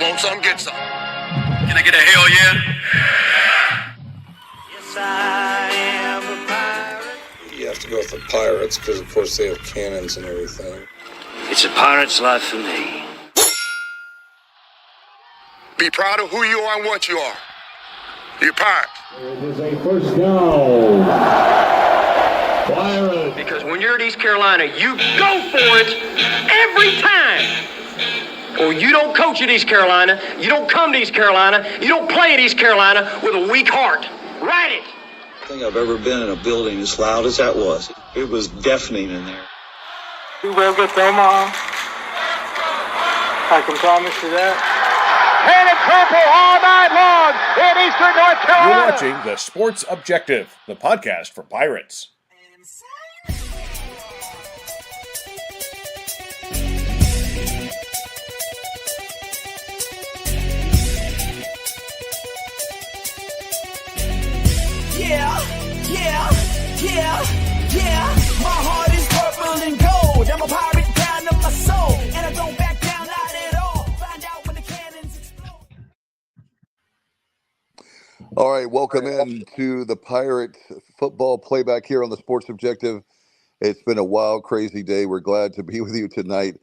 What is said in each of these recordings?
Want some, get some. Can I get a hell yeah? Yes, I am a pirate. You have to go with the pirates because, of course, they have cannons and everything. It's a pirate's life for me. Be proud of who you are and what you are. You're a pirate. It is a first down. Pirates. Because when you're at East Carolina, you go for it every time. Or you don't coach at East Carolina, you don't come to East Carolina, you don't play at East Carolina with a weak heart. Write it. I think I've ever been in a building as loud as that was. It was deafening in there. You will get them on. I can promise you that. Painted purple all night long in Eastern North Carolina. You're watching The Sports Objective, the podcast for Pirates. Yeah. My heart is purple and gold. I'm a pirate down to my soul. And I don't back down, not at all. Find out when the cannons explode. All right, welcome in to the Pirate football playback here on the Sports Objective. It's been a wild, crazy day. We're glad to be with you tonight.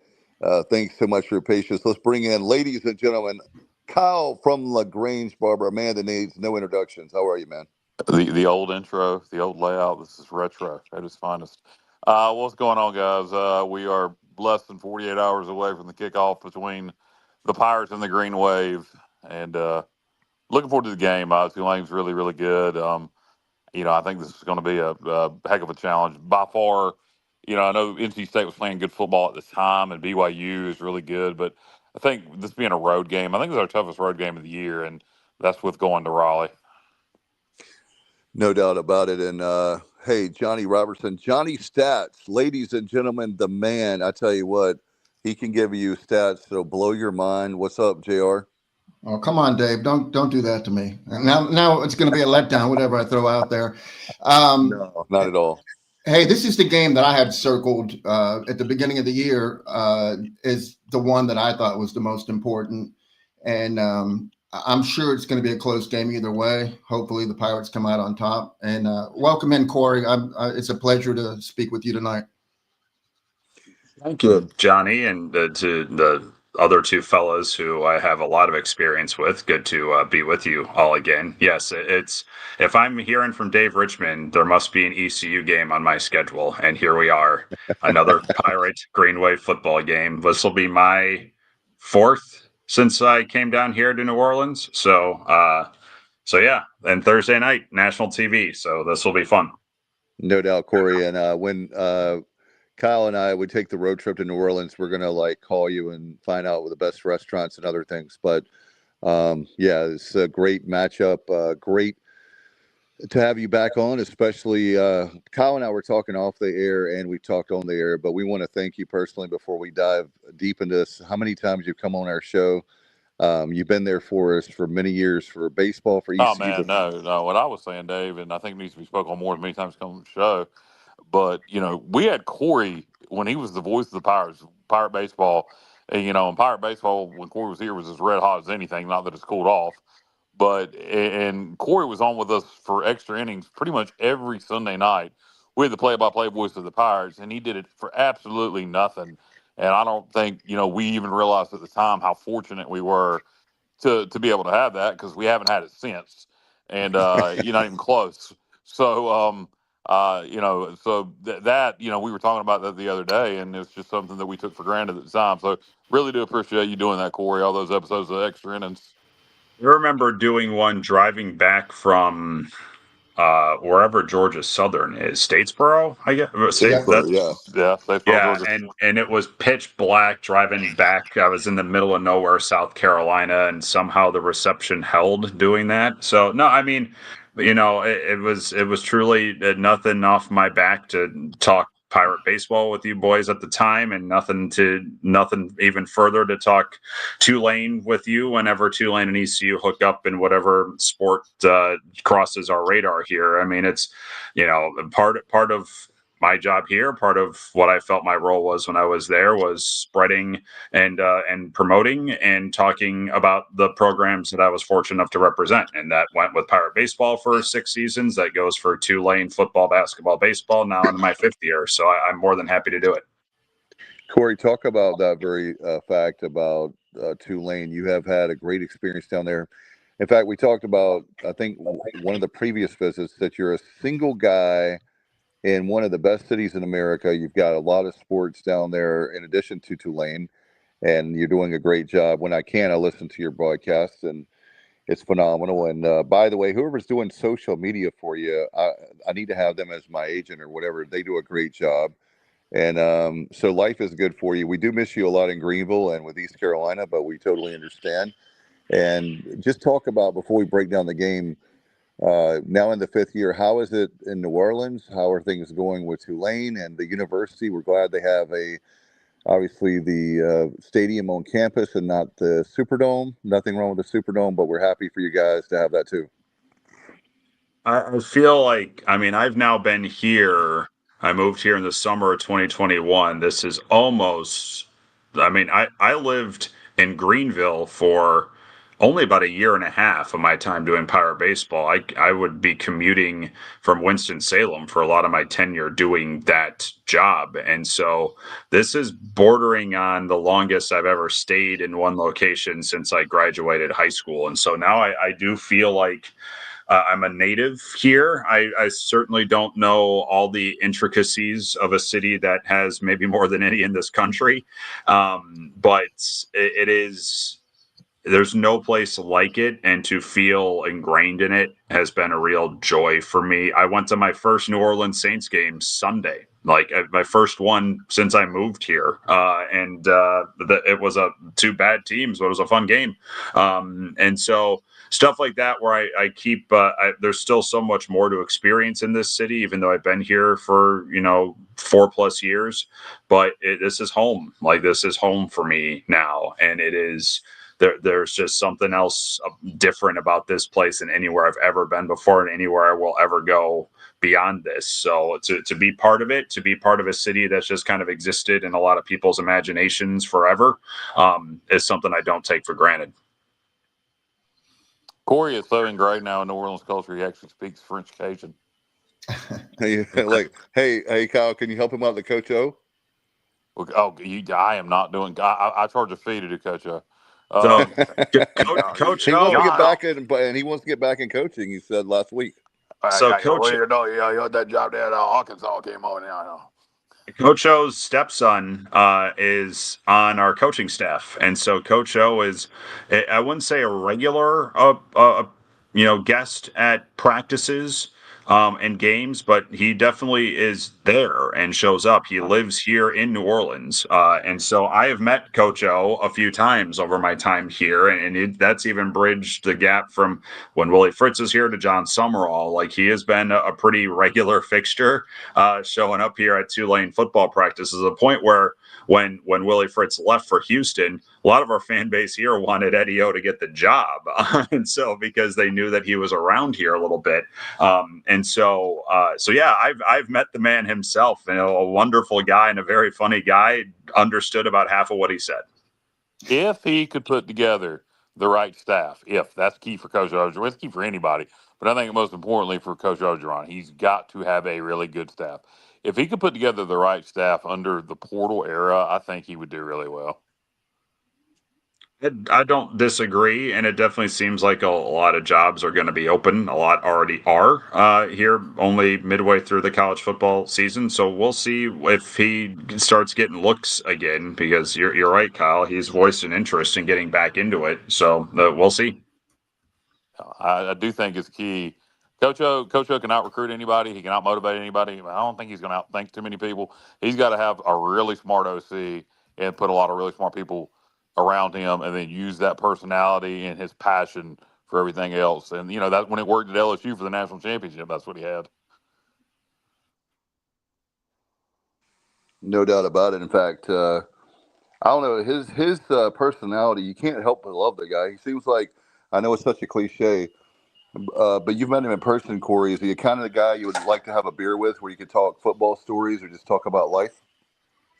Thanks so much for your patience. Let's bring in, ladies and gentlemen, Kyle from LaGrange Barber, a man that needs no introductions. How are you, man? The old intro, the old layout. This is retro at its finest. What's going on, guys? We are less than 48 hours away from the kickoff between the Pirates and the Green Wave, and looking forward to the game. Tulane's really, really good. I think this is going to be a heck of a challenge. By far, I know NC State was playing good football at the time, and BYU is really good, but I think this being a road game, I think it's our toughest road game of the year, and that's with going to Raleigh. No doubt about it. And, hey, Johnny Robertson, Johnny Stats, ladies and gentlemen, the man, I tell you what, he can give you stats that'll blow your mind. What's up, JR? Oh, come on, Dave. Don't do that to me. Now it's going to be a letdown, whatever I throw out there. No, not at all. Hey, this is the game that I had circled at the beginning of the year is the one that I thought was the most important. And I'm sure it's going to be a close game either way. Hopefully the Pirates come out on top. And welcome in, Corey. It's a pleasure to speak with you tonight. Thank you, Johnny, and to the other two fellas who I have a lot of experience with. Good to be with you all again. Yes, it's if I'm hearing from Dave Richmond, there must be an ECU game on my schedule. And here we are, another Pirate Green Wave football game. This will be my fourth since I came down here to New Orleans. So yeah, and Thursday night, national TV. So this will be fun. No doubt, Corey. And when Kyle and I would take the road trip to New Orleans, we're going to call you and find out the best restaurants and other things. But yeah, it's a great matchup. Great to have you back on, especially Kyle and I were talking off the air and we talked on the air, but we want to thank you personally before we dive deep into this. How many times you've come on our show? You've been there for us for many years for baseball, for ECU. Oh, man, no. What I was saying, Dave, and I think it needs to be spoken on more than many times come on the show, but, we had Corey when he was the voice of the Pirates, Pirate Baseball. And Pirate Baseball, when Corey was here, was as red hot as anything, not that it's cooled off. And Corey was on with us for extra innings pretty much every Sunday night. We had the play-by-play voice of the Pirates, and he did it for absolutely nothing. And I don't think, we even realized at the time how fortunate we were to be able to have that, because we haven't had it since. And not even close. So, that, we were talking about that the other day, and it's just something that we took for granted at the time. So really do appreciate you doing that, Corey, all those episodes of extra innings. I remember doing one driving back from wherever Georgia Southern is, Statesboro, I guess. Statesboro, yeah, Statesboro, Georgia. And it was pitch black driving back. I was in the middle of nowhere, South Carolina, and somehow the reception held doing that. So no, I mean, it was truly nothing off my back to talk Pirate baseball with you boys at the time, and nothing even further to talk Tulane with you whenever Tulane and ECU hook up in whatever sport crosses our radar here. I mean, it's part of my job here, part of what I felt my role was when I was there, was spreading and promoting and talking about the programs that I was fortunate enough to represent. And that went with Pirate Baseball for 6 seasons. That goes for Tulane football, basketball, baseball, now in my 5th year. So I'm more than happy to do it. Corey, talk about that very fact about Tulane. You have had a great experience down there. In fact, we talked about, I think, one of the previous visits, that you're a single guy in one of the best cities in America. You've got a lot of sports down there in addition to Tulane, and you're doing a great job. When I can, I listen to your broadcasts, and it's phenomenal. And by the way, whoever's doing social media for you, I need to have them as my agent or whatever. They do a great job. And so life is good for you. We do miss you a lot in Greenville and with East Carolina, but we totally understand. And just talk about, before we break down the game, now in the 5th year, how is it in New Orleans? How are things going with Tulane and the university? We're glad they have obviously the stadium on campus and not the Superdome. Nothing wrong with the Superdome, but we're happy for you guys to have that too. I feel like, I've now been here. I moved here in the summer of 2021. This is almost, I lived in Greenville for only about a year and a half of my time doing Pirate Baseball. I would be commuting from Winston-Salem for a lot of my tenure doing that job. And so this is bordering on the longest I've ever stayed in one location since I graduated high school. And so now I do feel like I'm a native here. I certainly don't know all the intricacies of a city that has maybe more than any in this country. But it is, there's no place like it, and to feel ingrained in it has been a real joy for me. I went to my first New Orleans Saints game Sunday, like my first one since I moved here. It was 2 bad teams, but it was a fun game. And so stuff like that, where I keep, there's still so much more to experience in this city, even though I've been here for, 4+ years, but this is home. Like, this is home for me now. And it is, there's just something else different about this place than anywhere I've ever been before, and anywhere I will ever go beyond this. So to be part of it, to be part of a city that's just kind of existed in a lot of people's imaginations forever, is something I don't take for granted. Corey is so ingrained now in New Orleans culture, he actually speaks French Cajun. Hey, Kyle, can you help him out with Coach O? I am not doing. I charge a fee to do Coach O. So, Coach he O, wants to get back and he wants to get back in coaching. He said last week. So, Coach, that job there at Arkansas came on now. Coach O's stepson is on our coaching staff, and so Coach O is, I wouldn't say a regular, guest at practices and games, but he definitely is there and shows up. He lives here in New Orleans, and so I have met Coach O a few times over my time here, and that's even bridged the gap from when Willie Fritz is here to John Summerall. Like, he has been a pretty regular fixture, showing up here at Tulane football practices. A point where when Willie Fritz left for Houston, a lot of our fan base here wanted Eddie O to get the job, and so because they knew that he was around here a little bit, so yeah, I've met the man himself, a wonderful guy and a very funny guy. Understood about half of what he said. If he could put together the right staff, if that's key for Coach Orgeron, it's key for anybody, but I think most importantly for Coach Orgeron, he's got to have a really good staff. If he could put together the right staff under the portal era, I think he would do really well. I don't disagree, and it definitely seems like a lot of jobs are going to be open. A lot already are here, only midway through the college football season. So we'll see if he starts getting looks again, because you're right, Kyle. He's voiced an interest in getting back into it. So we'll see. I do think it's key. Coach O can out-recruit anybody. He can out-motivate anybody. I don't think he's going to outthink too many people. He's got to have a really smart OC and put a lot of really smart people around him, and then use that personality and his passion for everything else. And, that when it worked at LSU for the national championship, that's what he had. No doubt about it. In fact, I don't know, his personality, you can't help but love the guy. He seems like, I know it's such a cliche, But you've met him in person, Corey. Is he kind of the guy you would like to have a beer with, where you could talk football stories or just talk about life?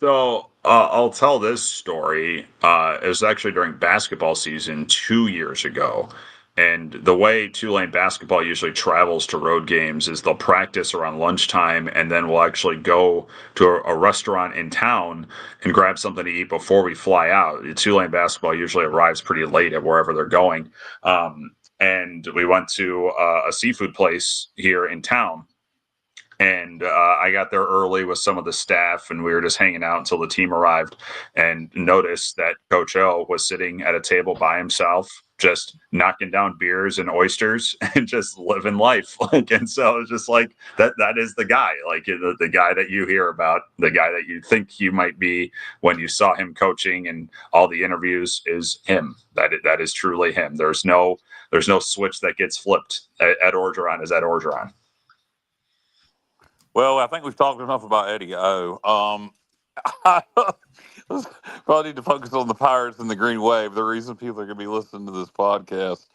So I'll tell this story. It was actually during basketball season 2 years ago. And the way Tulane basketball usually travels to road games is they'll practice around lunchtime, and then we'll actually go to a restaurant in town and grab something to eat before we fly out. Tulane basketball usually arrives pretty late at wherever they're going. And we went to a seafood place here in town. And I got there early with some of the staff, and we were just hanging out until the team arrived, and noticed that Coach O was sitting at a table by himself, just knocking down beers and oysters and just living life. And so it's just like that is the guy, the guy that you hear about, the guy that you think you might be when you saw him coaching and all the interviews is him. That is truly him. There's no switch that gets flipped. Ed Orgeron is Ed Orgeron. Well, I think we've talked enough about Eddie O. Probably need to focus on the Pirates and the Green Wave. The reason people are going to be listening to this podcast.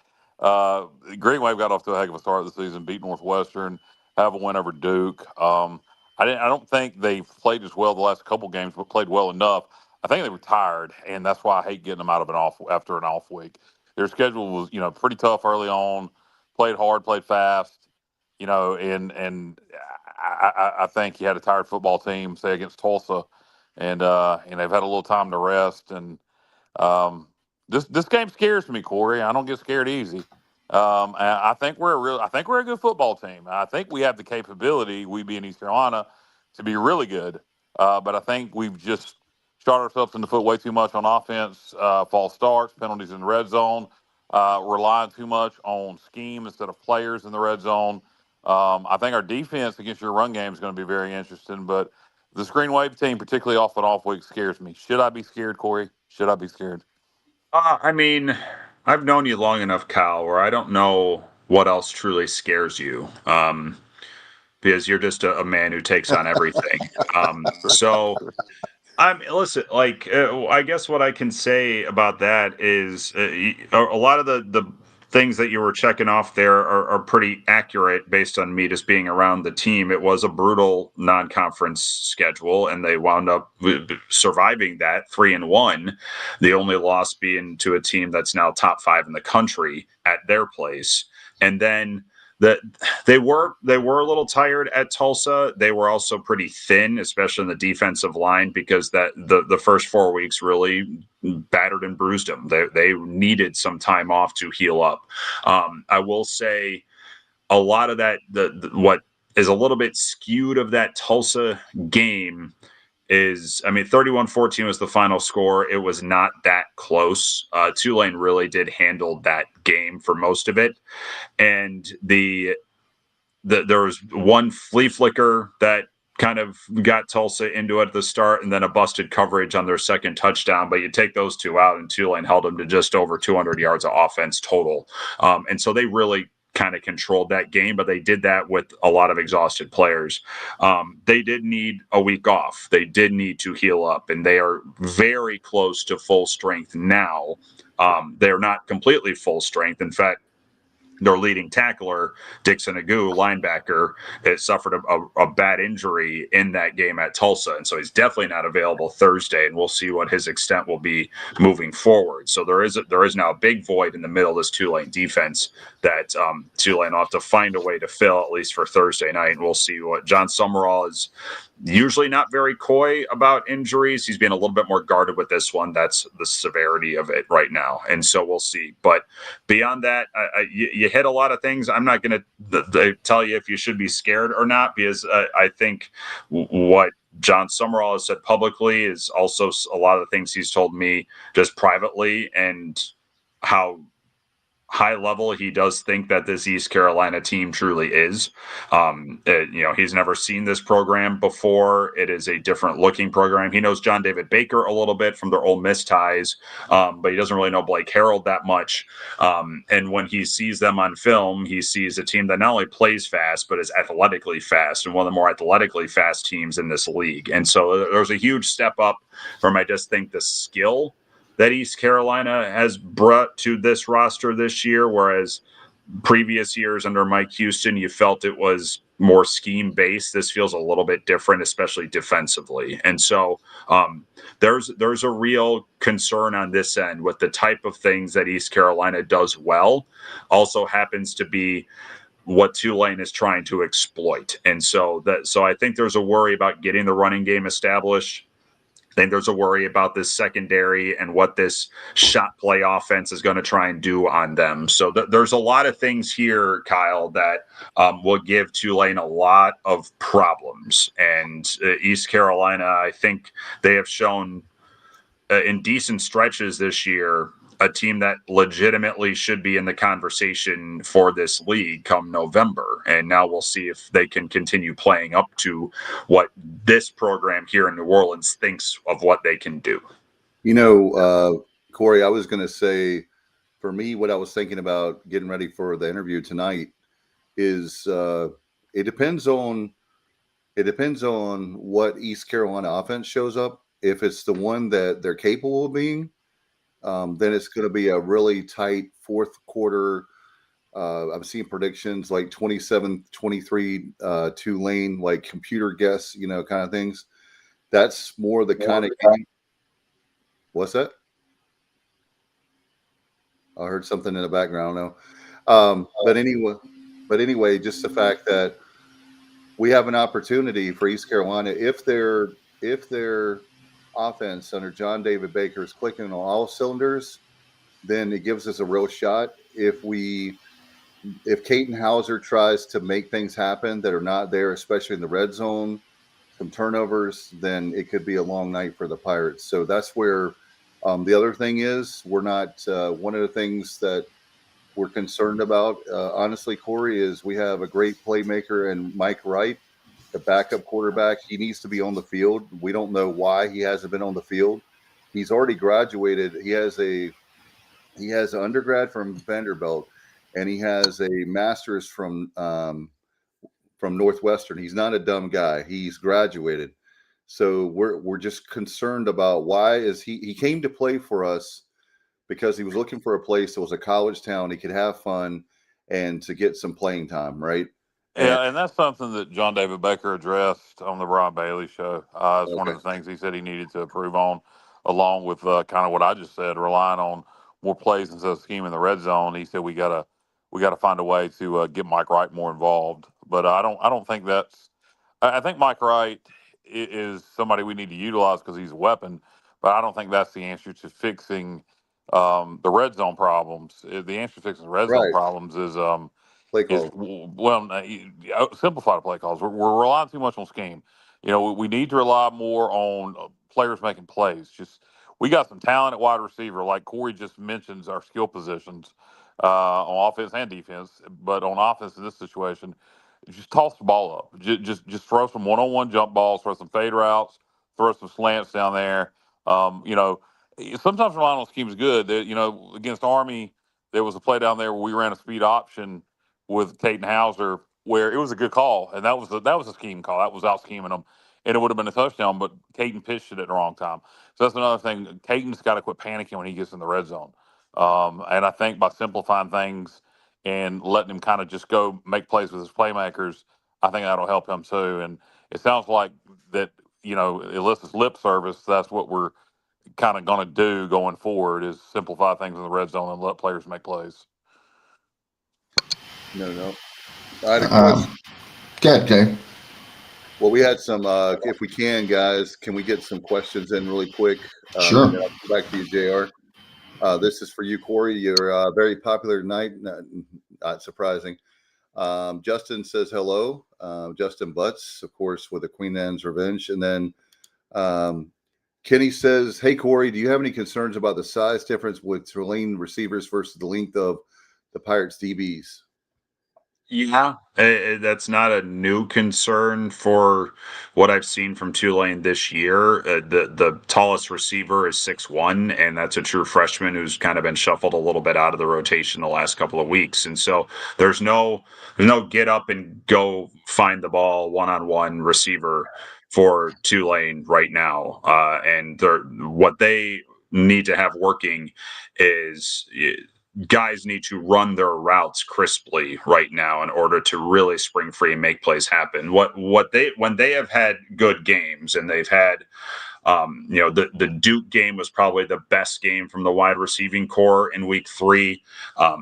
Green Wave got off to a heck of a start this season, beat Northwestern, have a win over Duke. I don't think they've played as well the last couple games, but played well enough. I think they were tired, and that's why I hate getting them out of after an off week. Their schedule was, pretty tough early on. Played hard, played fast, and I think he had a tired football team, say against Tulsa, and they've had a little time to rest. And this game scares me, Corey. I don't get scared easy. And I think we're a good football team. I think we have the capability, we being East Carolina, to be really good. But I think we've just shot ourselves in the foot way too much on offense, false starts, penalties in the red zone, relying too much on scheme instead of players in the red zone. I think our defense against your run game is going to be very interesting, but the Green Wave team, particularly off and off week, scares me. Should I be scared, Corey? Should I be scared? I've known you long enough, Kyle, where I don't know what else truly scares you, because you're just a man who takes on everything. Listen, I guess what I can say about that is a lot of the things that you were checking off there are pretty accurate based on me just being around the team. It was a brutal non-conference schedule, and they wound up surviving that 3-1. The only loss being to a team that's now top 5 in the country at their place. And then they were a little tired at Tulsa. They were also pretty thin, especially in the defensive line, because the first 4 weeks really battered and bruised them. They needed some time off to heal up. I will say a lot of that, what is a little bit skewed of that Tulsa game is, 31-14 was the final score. It was not that close. Tulane really did handle that game for most of it. And there was one flea flicker that kind of got Tulsa into it at the start, and then a busted coverage on their second touchdown. But you take those two out, and Tulane held them to just over 200 yards of offense total. And so they really kind of controlled that game, but they did that with a lot of exhausted players. They did need a week off. They did need to heal up, and they are very close to full strength now. They're not completely full strength. In fact, their leading tackler, Dixon Agu, linebacker, suffered a bad injury in that game at Tulsa. And so he's definitely not available Thursday, and we'll see what his extent will be moving forward. So there is now a big void in the middle of this Tulane defense that Tulane will have to find a way to fill, at least for Thursday night. And we'll see what John Summerall is usually not very coy about injuries. He's being a little bit more guarded with this one. That's the severity of it right now. And so we'll see. But beyond that, you hit a lot of things. I'm not going to tell you if you should be scared or not, because I think what John Summerall has said publicly is also a lot of the things he's told me just privately, and how high level he does think that this East Carolina team truly is. He's never seen this program before. It is a different looking program. He knows John David Baker a little bit from their Ole Miss ties, but he doesn't really know Blake Harrell that much. And when he sees them on film, he sees a team that not only plays fast, but is athletically fast, and one of the more athletically fast teams in this league. And so there's a huge step up from, I just think, the skill that East Carolina has brought to this roster this year, whereas previous years under Mike Houston, you felt it was more scheme based. This feels a little bit different, especially defensively. And so there's a real concern on this end with the type of things that East Carolina does well, also happens to be what Tulane is trying to exploit. And so I think there's a worry about getting the running game established. I think there's a worry about this secondary and what this shot play offense is going to try and do on them. So there's a lot of things here, Kyle, that will give Tulane a lot of problems. And East Carolina, I think they have shown in decent stretches this year, a team that legitimately should be in the conversation for this league come November. And now we'll see if they can continue playing up to what this program here in New Orleans thinks of what they can do. You know, Corey, I was going to say, for me, what I was thinking about getting ready for the interview tonight is it depends on what East Carolina offense shows up. If it's the one that they're capable of being, then it's going to be a really tight fourth quarter. I'm seeing predictions like 27-23 Tulane, like computer guess, kind of things. That's more the kind of game. What's that? I heard something in the background. No, but anyway, just the fact that we have an opportunity for East Carolina if their offense under John David Baker is clicking on all cylinders, then it gives us a real shot. If Caden Hauser tries to make things happen that are not there, especially in the red zone, some turnovers, then it could be a long night for the Pirates. So that's where the other thing is, we're not one of the things that we're concerned about, honestly, Corey, is we have a great playmaker and Mike Wright, the backup quarterback. He needs to be on the field. We don't know why he hasn't been on the field. He's already graduated. He has an undergrad from Vanderbilt, and he has a master's from Northwestern. He's not a dumb guy. He's graduated. So we're just concerned about why is he came to play for us because he was looking for a place that was a college town he could have fun and to get some playing time, right? Yeah, and that's something that John David Baker addressed on the Ron Bailey show. It's one of the things he said he needed to improve on, along with kind of what I just said, relying on more plays instead of scheme in the red zone. He said we gotta find a way to get Mike Wright more involved. But I don't think that's. I think Mike Wright is somebody we need to utilize because he's a weapon. But I don't think that's the answer to fixing the red zone problems. The answer to fixing the red zone problems is play calls. Simplify the play calls. We're relying too much on scheme. We need to rely more on players making plays. We got some talent at wide receiver, like Corey just mentions our skill positions on offense and defense. But on offense in this situation, just toss the ball up. Just throw some one-on-one jump balls, throw some fade routes, throw some slants down there. Sometimes relying on scheme is good. Against Army, there was a play down there where we ran a speed option with Caden Hauser where it was a good call, and that was a scheme call. That was out scheming them, and it would have been a touchdown, but Caden pitched it at the wrong time. So that's another thing. Caden's got to quit panicking when he gets in the red zone. And I think by simplifying things and letting him kind of just go make plays with his playmakers, I think that'll help him too. And it sounds like that, Alyssa's lip service, that's what we're kind of going to do going forward is simplify things in the red zone and let players make plays. No. I had a question. Good, Jay. Well, we had some, if we can, guys, can we get some questions in really quick? Sure. I'll go back to you, JR. This is for you, Corey. You're very popular tonight. Not surprising. Justin says hello. Justin Butts, of course, with the Queen Anne's Revenge. And then Kenny says, hey, Corey, do you have any concerns about the size difference with Tulane receivers versus the length of the Pirates DBs? Yeah, that's not a new concern for what I've seen from Tulane this year. The tallest receiver is 6'1", and that's a true freshman who's kind of been shuffled a little bit out of the rotation the last couple of weeks. And so there's no get up and go find the ball one-on-one receiver for Tulane right now. And what they need to have working is guys need to run their routes crisply right now in order to really spring free and make plays happen. When they have had good games, and they've had, the Duke game was probably the best game from the wide receiving core in week 3.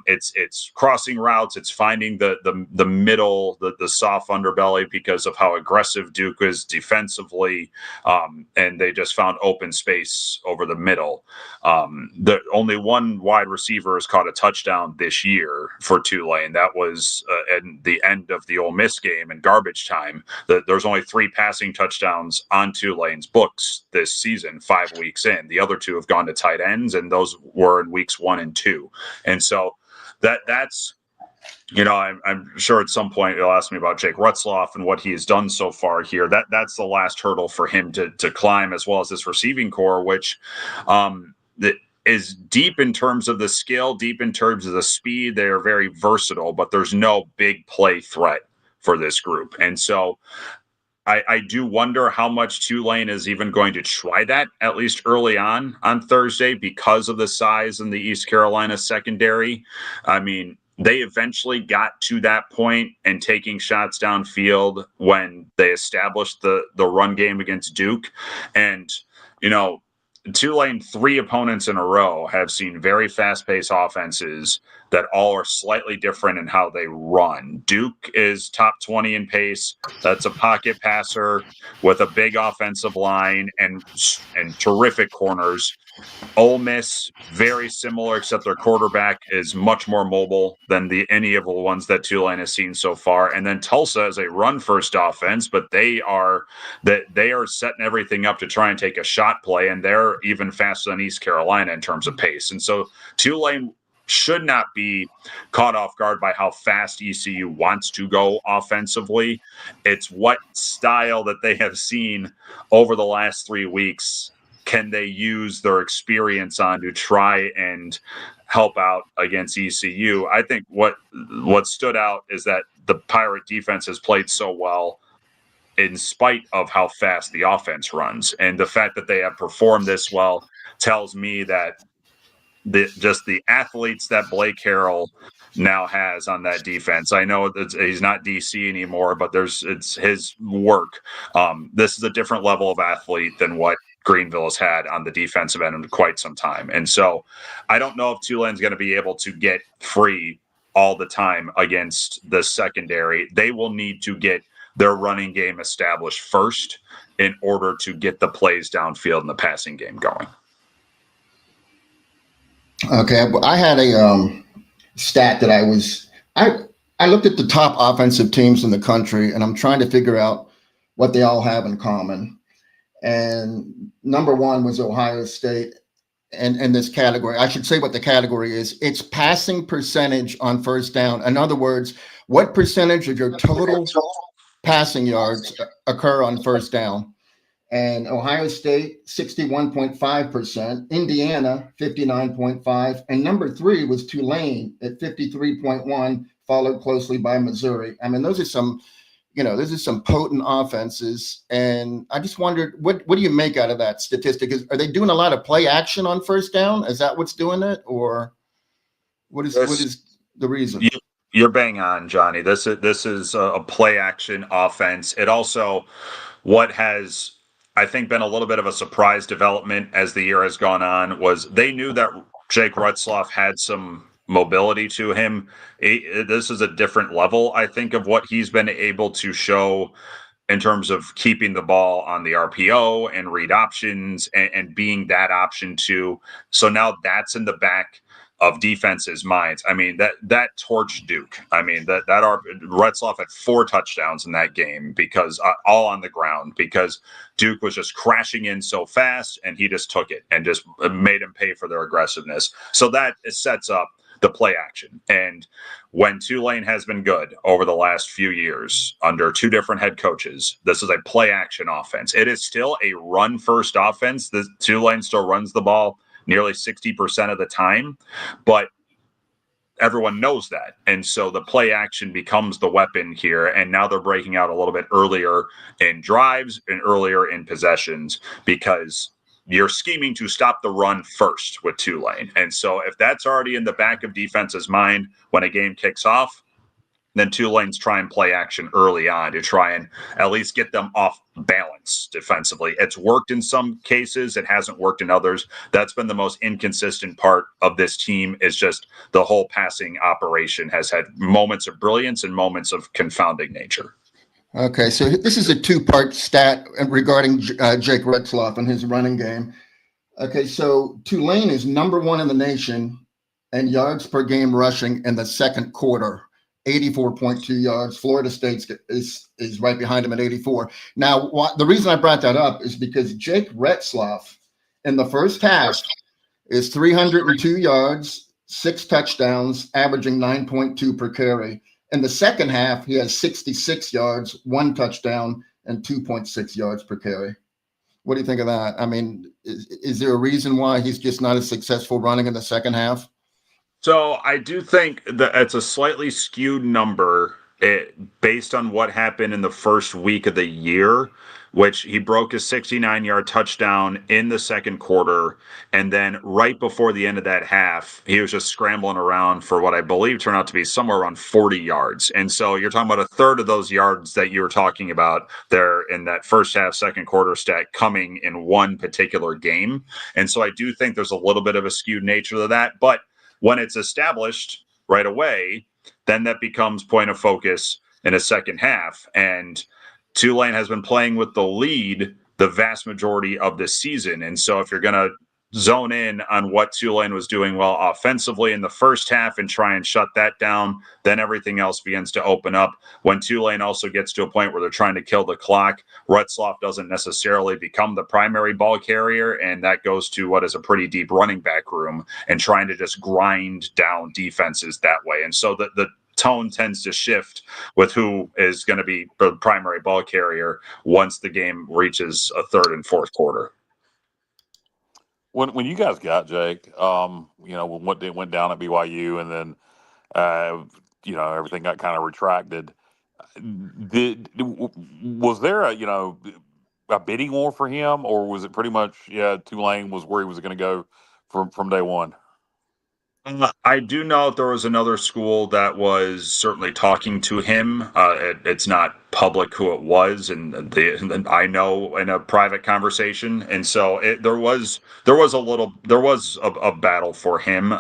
It's crossing routes. It's finding the middle, the soft underbelly, because of how aggressive Duke is defensively. And they just found open space over the middle. Only one wide receiver has caught a touchdown this year for Tulane. That was at the end of the Ole Miss game in garbage time. There's only 3 passing touchdowns on Tulane's books this season, 5 weeks in. The other 2 have gone to tight ends, and those were in weeks 1 and 2. And so that's, I'm sure at some point you'll ask me about Jake Retzloff and what he has done so far here. That's the last hurdle for him to climb, as well as this receiving core, which that is deep in terms of the skill, deep in terms of the speed. They are very versatile, but there's no big play threat for this group. And so I do wonder how much Tulane is even going to try that, at least early on Thursday, because of the size in the East Carolina secondary. I mean, they eventually got to that point and taking shots downfield when they established the run game against Duke. And, Tulane, 3 opponents in a row have seen very fast-paced offenses that all are slightly different in how they run. Duke is top 20 in pace. That's a pocket passer with a big offensive line and terrific corners. Ole Miss, very similar, except their quarterback is much more mobile than any of the ones that Tulane has seen so far. And then Tulsa is a run-first offense, but they are setting everything up to try and take a shot play, and they're even faster than East Carolina in terms of pace. And so Tulane should not be caught off guard by how fast ECU wants to go offensively. It's what style that they have seen over the last 3 weeks can they use their experience on to try and help out against ECU. I think what stood out is that the Pirate defense has played so well in spite of how fast the offense runs. And the fact that they have performed this well tells me that the athletes that Blake Harrell now has on that defense. I know that he's not DC anymore, but it's his work. This is a different level of athlete than what Greenville has had on the defensive end in quite some time. And so I don't know if Tulane's going to be able to get free all the time against the secondary. They will need to get their running game established first in order to get the plays downfield and the passing game going. Okay, I had a stat that I looked at the top offensive teams in the country, and I'm trying to figure out what they all have in common. And number 1 was Ohio State, and in this category, I should say what the category is. It's passing percentage on first down. In other words, what percentage of your total passing yards occur on first down? And Ohio State, 61.5%, Indiana, 59.5%, and number 3 was Tulane at 53.1%, followed closely by Missouri. I mean, those are some potent offenses, and I just wondered, what do you make out of that statistic? Are they doing a lot of play action on first down? Is that what's doing it, or what is the reason? You're bang on, Johnny. This is a play action offense. It also, what has, I think, been a little bit of a surprise development as the year has gone on, was they knew that Jake Retzloff had some mobility to him. This is a different level, I think, of what he's been able to show in terms of keeping the ball on the RPO and read options and being that option too. So now that's in the back of defenses' minds. I mean, that torched Duke. I mean, Retzloff had 4 touchdowns in that game, because all on the ground, because Duke was just crashing in so fast, and he just took it and just made him pay for their aggressiveness. So that sets up the play action. And when Tulane has been good over the last few years under 2 different head coaches, this is a play action offense. It is still a run first offense. The Tulane still runs the ball nearly 60% of the time, but everyone knows that. And so the play action becomes the weapon here. And now they're breaking out a little bit earlier in drives and earlier in possessions, because you're scheming to stop the run first with Tulane. And so if that's already in the back of defense's mind when a game kicks off, then Tulane's try and play action early on to try and at least get them off balance defensively. It's worked in some cases. It hasn't worked in others. That's been the most inconsistent part of this team, is just the whole passing operation has had moments of brilliance and moments of confounding nature. Okay, so this is a two-part stat regarding Jake Retzloff and his running game. Okay, so Tulane is number 1 in the nation in yards per game rushing in the second quarter. 84.2 yards. Florida State is right behind him at 84. Now, the reason I brought that up is because Jake Retzloff in the first half is 302 yards, 6 touchdowns, averaging 9.2 per carry. In the second half, he has 66 yards, 1 touchdown, and 2.6 yards per carry. What do you think of that? I mean, is there a reason why he's just not as successful running in the second half? So I do think that it's a slightly skewed number based on what happened in the first week of the year, which he broke his 69-yard touchdown in the second quarter. And then right before the end of that half, he was just scrambling around for what I believe turned out to be somewhere around 40 yards. And so you're talking about a third of those yards that you were talking about there in that first half, second quarter stat coming in one particular game. And so I do think there's a little bit of a skewed nature to that. But when it's established right away, then that becomes point of focus in a second half. And Tulane has been playing with the lead the vast majority of this season. And so if you're going to zone in on what Tulane was doing well offensively in the first half and try and shut that down, then everything else begins to open up. When Tulane also gets to a point where they're trying to kill the clock, Retzloff doesn't necessarily become the primary ball carrier, and that goes to what is a pretty deep running back room and trying to just grind down defenses that way. And so the tone tends to shift with who is going to be the primary ball carrier once the game reaches a third and fourth quarter. When you guys got Jake, when what went down at BYU, and then everything got kind of retracted. Was there a bidding war for him, or was it pretty much Tulane was where he was going to go from day one? I do know there was another school that was certainly talking to him. It's not public who it was, and I know in a private conversation, and so there was a battle for him.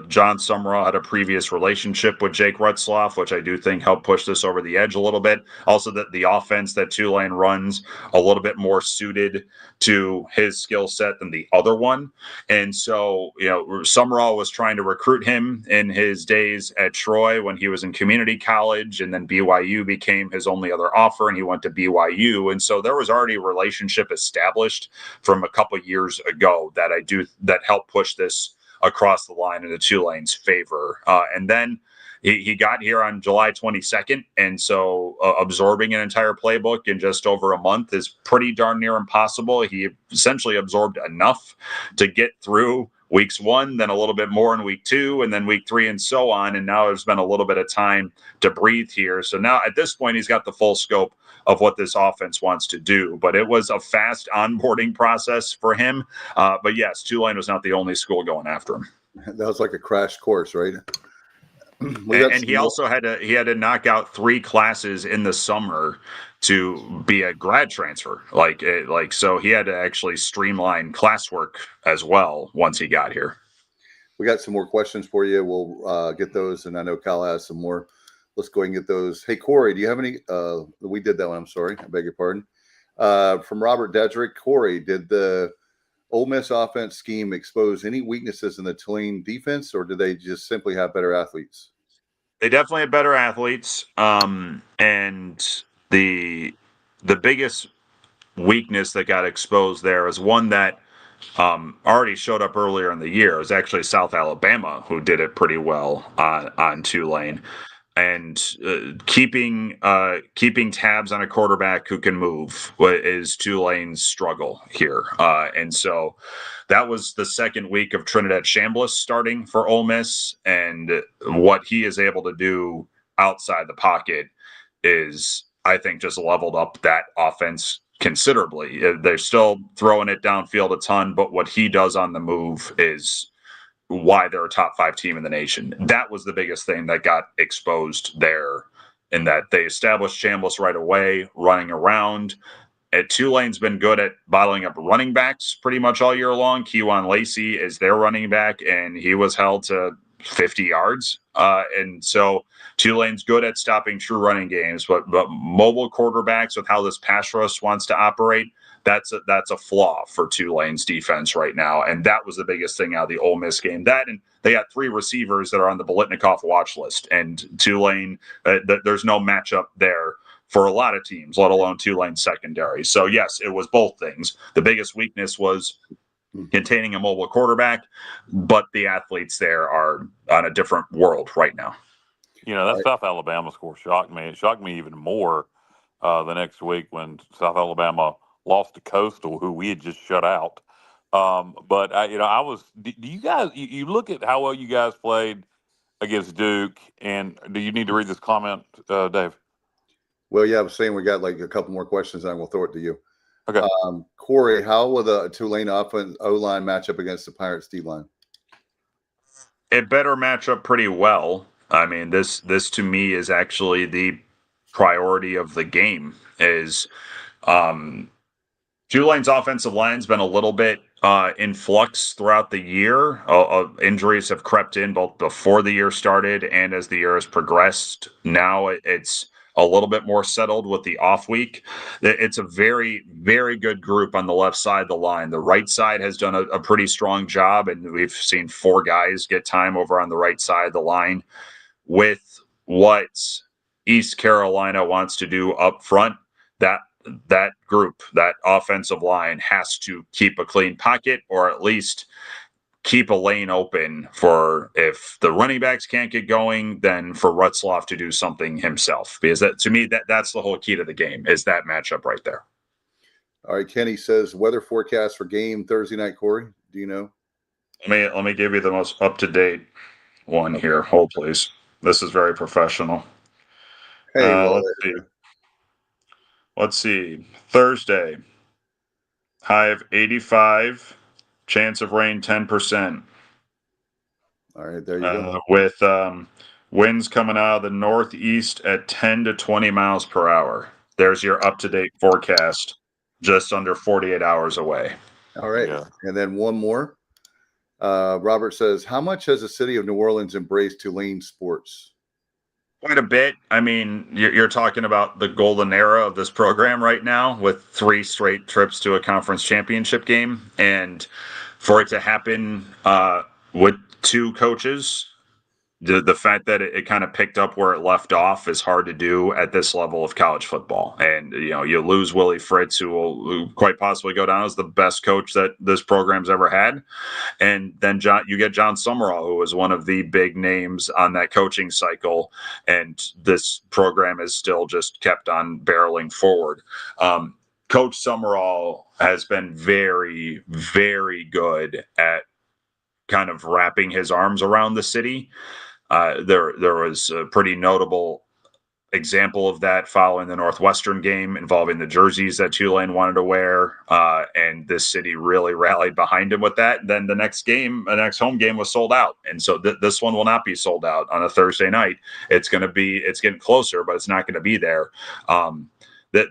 John Summerall had a previous relationship with Jake Retzloff, which I do think helped push this over the edge a little bit. Also, that the offense that Tulane runs a little bit more suited to his skill set than the other one, and so Summerall was trying to recruit him in his days at Troy when he was in community college, and then BYU became his only other offer, and he went to BYU. And so there was already a relationship established from a couple of years ago that helped push this across the line into Tulane's favor. And then he got here on July 22nd. And so absorbing an entire playbook in just over a month is pretty darn near impossible. He essentially absorbed enough to get through weeks 1, then a little bit more in week 2, and then week 3, and so on. And now there's been a little bit of time to breathe here. So now at this point, he's got the full scope of what this offense wants to do. But it was a fast onboarding process for him. But yes, Tulane was not the only school going after him. That was like a crash course, right? And he also had to knock out 3 classes in the summer to be a grad transfer. So he had to actually streamline classwork as well once he got here. We got some more questions for you. We'll get those, and I know Kyle has some more. Let's go ahead and get those. Hey, Corey, do you have any? We did that one. I'm sorry. I beg your pardon. From Robert Dedrick. Corey, did the Ole Miss offense scheme expose any weaknesses in the Tulane defense, or did they just simply have better athletes? They definitely have better athletes. And the biggest weakness that got exposed there is one that already showed up earlier in the year. It was actually South Alabama who did it pretty well on Tulane. And keeping tabs on a quarterback who can move is Tulane's struggle here. And so that was the second week of Trinidad Chambliss starting for Ole Miss, and what he is able to do outside the pocket is, I think, just leveled up that offense considerably. They're still throwing it downfield a ton, but what he does on the move is why they're a top 5 team in the nation. That was the biggest thing that got exposed there, in that they established Chambliss right away, running around. Tulane's been good at bottling up running backs pretty much all year long. Kewan Lacey is their running back, and he was held to 50 yards. And so Tulane's good at stopping true running games, but mobile quarterbacks with how this pass rush wants to operate, that's a flaw for Tulane's defense right now. And that was the biggest thing out of the Ole Miss game. That, and they got 3 receivers that are on the Biletnikoff watch list, and Tulane, there's no matchup there for a lot of teams, let alone Tulane secondary. So yes, it was both things. The biggest weakness was containing a mobile quarterback, but the athletes there are on a different world right now. You know, that South Alabama score shocked me. It shocked me even more the next week when South Alabama lost to Coastal, who we had just shut out. But I was. Do you guys? You look at how well you guys played against Duke, and do you need to read this comment, Dave? Well, yeah, I was saying we got like a couple more questions, and we'll throw it to you. Okay. Corey, how will the Tulane offense O-line match up against the Pirates D-line? It better match up pretty well. I mean, this to me is actually the priority of the game. Is Tulane's offensive line's been a little bit in flux throughout the year. Injuries have crept in both before the year started and as the year has progressed. Now it's a little bit more settled with the off week. It's a very, very good group on the left side of the line. The right side has done a pretty strong job, and we've seen 4 guys get time over on the right side of the line. With what East Carolina wants to do up front, that group, that offensive line, has to keep a clean pocket, or at least keep a lane open for, if the running backs can't get going, then for Rutzloff to do something himself. Because that, to me, that's the whole key to the game, is that matchup right there. All right, Kenny says weather forecast for game Thursday night. Corey, do you know? Let me give you the most up-to-date one here. Hold, please. This is very professional. Hey, well, let's see. Thursday, high of 85, chance of rain 10%. All right, there you go. With winds coming out of the northeast at 10 to 20 miles per hour. There's your up-to-date forecast, just under 48 hours away. All right. Yeah. And then one more. Robert says, how much has the city of New Orleans embraced Tulane sports? Quite a bit. I mean, you're talking about the golden era of this program right now, with 3 straight trips to a conference championship game. And for it to happen with 2 coaches, the fact that it kind of picked up where it left off is hard to do at this level of college football. And, you lose Willie Fritz, who will quite possibly go down as the best coach that this program's ever had. And then you get John Summerall, who was one of the big names on that coaching cycle. And this program is still just kept on barreling forward. Coach Summerall has been very, very good at kind of wrapping his arms around the city. There was a pretty notable example of that following the Northwestern game, involving the jerseys that Tulane wanted to wear, and this city really rallied behind him with that. And then the next home game was sold out, and so this one will not be sold out on a Thursday night. It's getting closer, but it's not going to be there.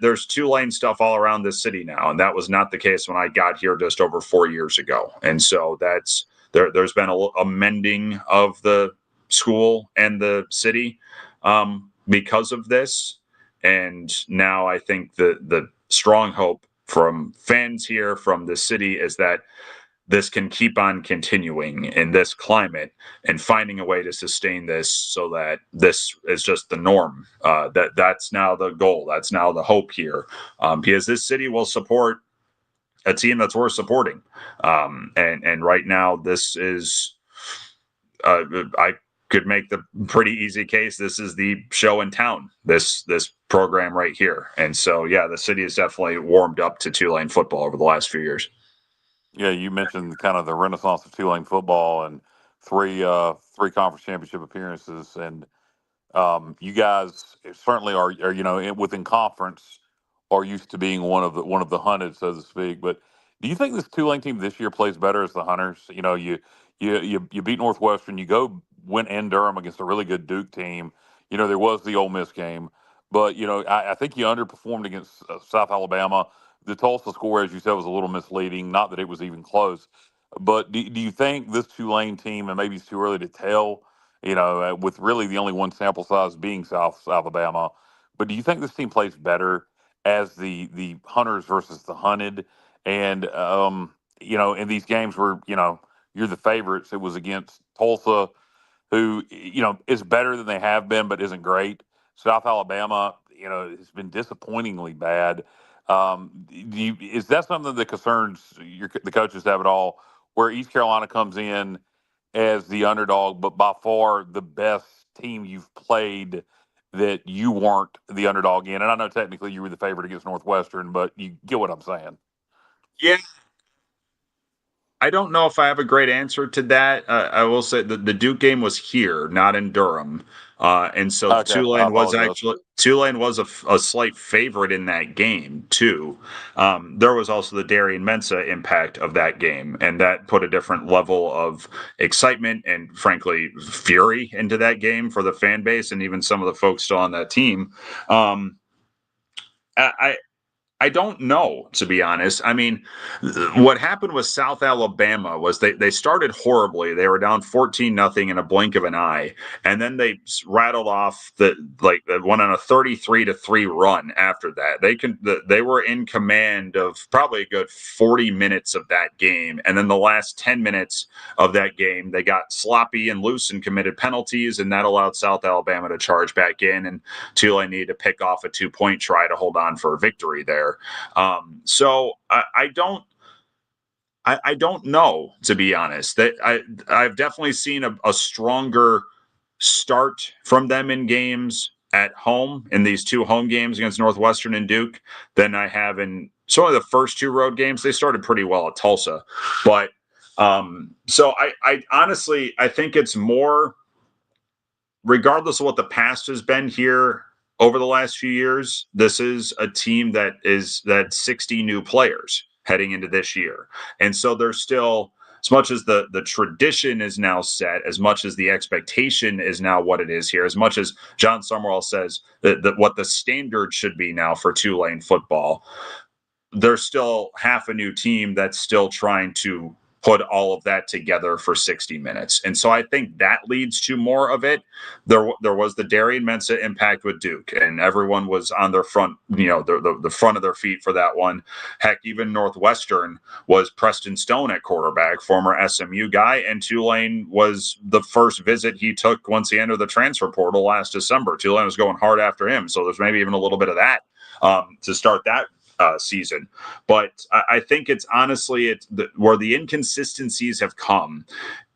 There's Tulane stuff all around this city now, and that was not the case when I got here just over 4 years ago. And so there's been a mending of the school and the city because of this. And now I think the strong hope from fans here, from the city, is that this can keep on continuing in this climate and finding a way to sustain this, so that this is just the norm. That's now the goal. That's now the hope here, because this city will support a team that's worth supporting. And right now, this is I could make the pretty easy case. This is the show in town, this program right here. And so, yeah, the city has definitely warmed up to Tulane football over the last few years. Yeah, you mentioned kind of the renaissance of Tulane football and three conference championship appearances, and you guys certainly are within conference are used to being one of the hunted, so to speak. But do you think this Tulane team this year plays better as the hunters? You beat Northwestern, you go win in Durham against a really good Duke team. There was the Ole Miss game, but I think you underperformed against South Alabama. The Tulsa score, as you said, was a little misleading. Not that it was even close, but do you think this Tulane team, and maybe it's too early to tell, with really the only one sample size being South Alabama, but do you think this team plays better as the hunters versus the hunted? And in these games where you're the favorites, it was against Tulsa, who is better than they have been, but isn't great. South Alabama, has been disappointingly bad. Is that something that concerns the coaches have at all? Where East Carolina comes in as the underdog, but by far the best team you've played that you weren't the underdog in. And I know technically you were the favorite against Northwestern, but you get what I'm saying. Yeah. I don't know if I have a great answer to that. I will say the Duke game was here, not in Durham, and so Okay, I apologize. Tulane was a slight favorite in that game too. There was also the Darian Mensah impact of that game, and that put a different level of excitement and, frankly, fury into that game for the fan base and even some of the folks still on that team. I don't know, to be honest. I mean, what happened with South Alabama was they started horribly. They were down 14-0 in a blink of an eye, and then they rattled off the went on a 33-3 run after that. They were in command of probably a good 40 minutes of that game, and then the last 10 minutes of that game, they got sloppy and loose and committed penalties, and that allowed South Alabama to charge back in, and Tulane needed to pick off a 2-point try to hold on for a victory there. So I don't know, to be honest. That I've definitely seen a stronger start from them in games at home in these two home games against Northwestern and Duke than I have in certainly the first two road games. They started pretty well at Tulsa, but so I honestly I think it's more, regardless of what the past has been here over the last few years, this is a team that 60 new players heading into this year. And so there's still, as much as the tradition is now set, as much as the expectation is now what it is here, as much as John Summerall says that what the standard should be now for Tulane football, there's still half a new team that's still trying to put all of that together for 60 minutes. And so I think that leads to more of it. There was the Darian Mensah impact with Duke, and everyone was on their front, the front of their feet for that one. Heck, even Northwestern was Preston Stone at quarterback, former SMU guy, and Tulane was the first visit he took once he entered the transfer portal last December. Tulane was going hard after him. So there's maybe even a little bit of that to start that season. But I think it's honestly where the inconsistencies have come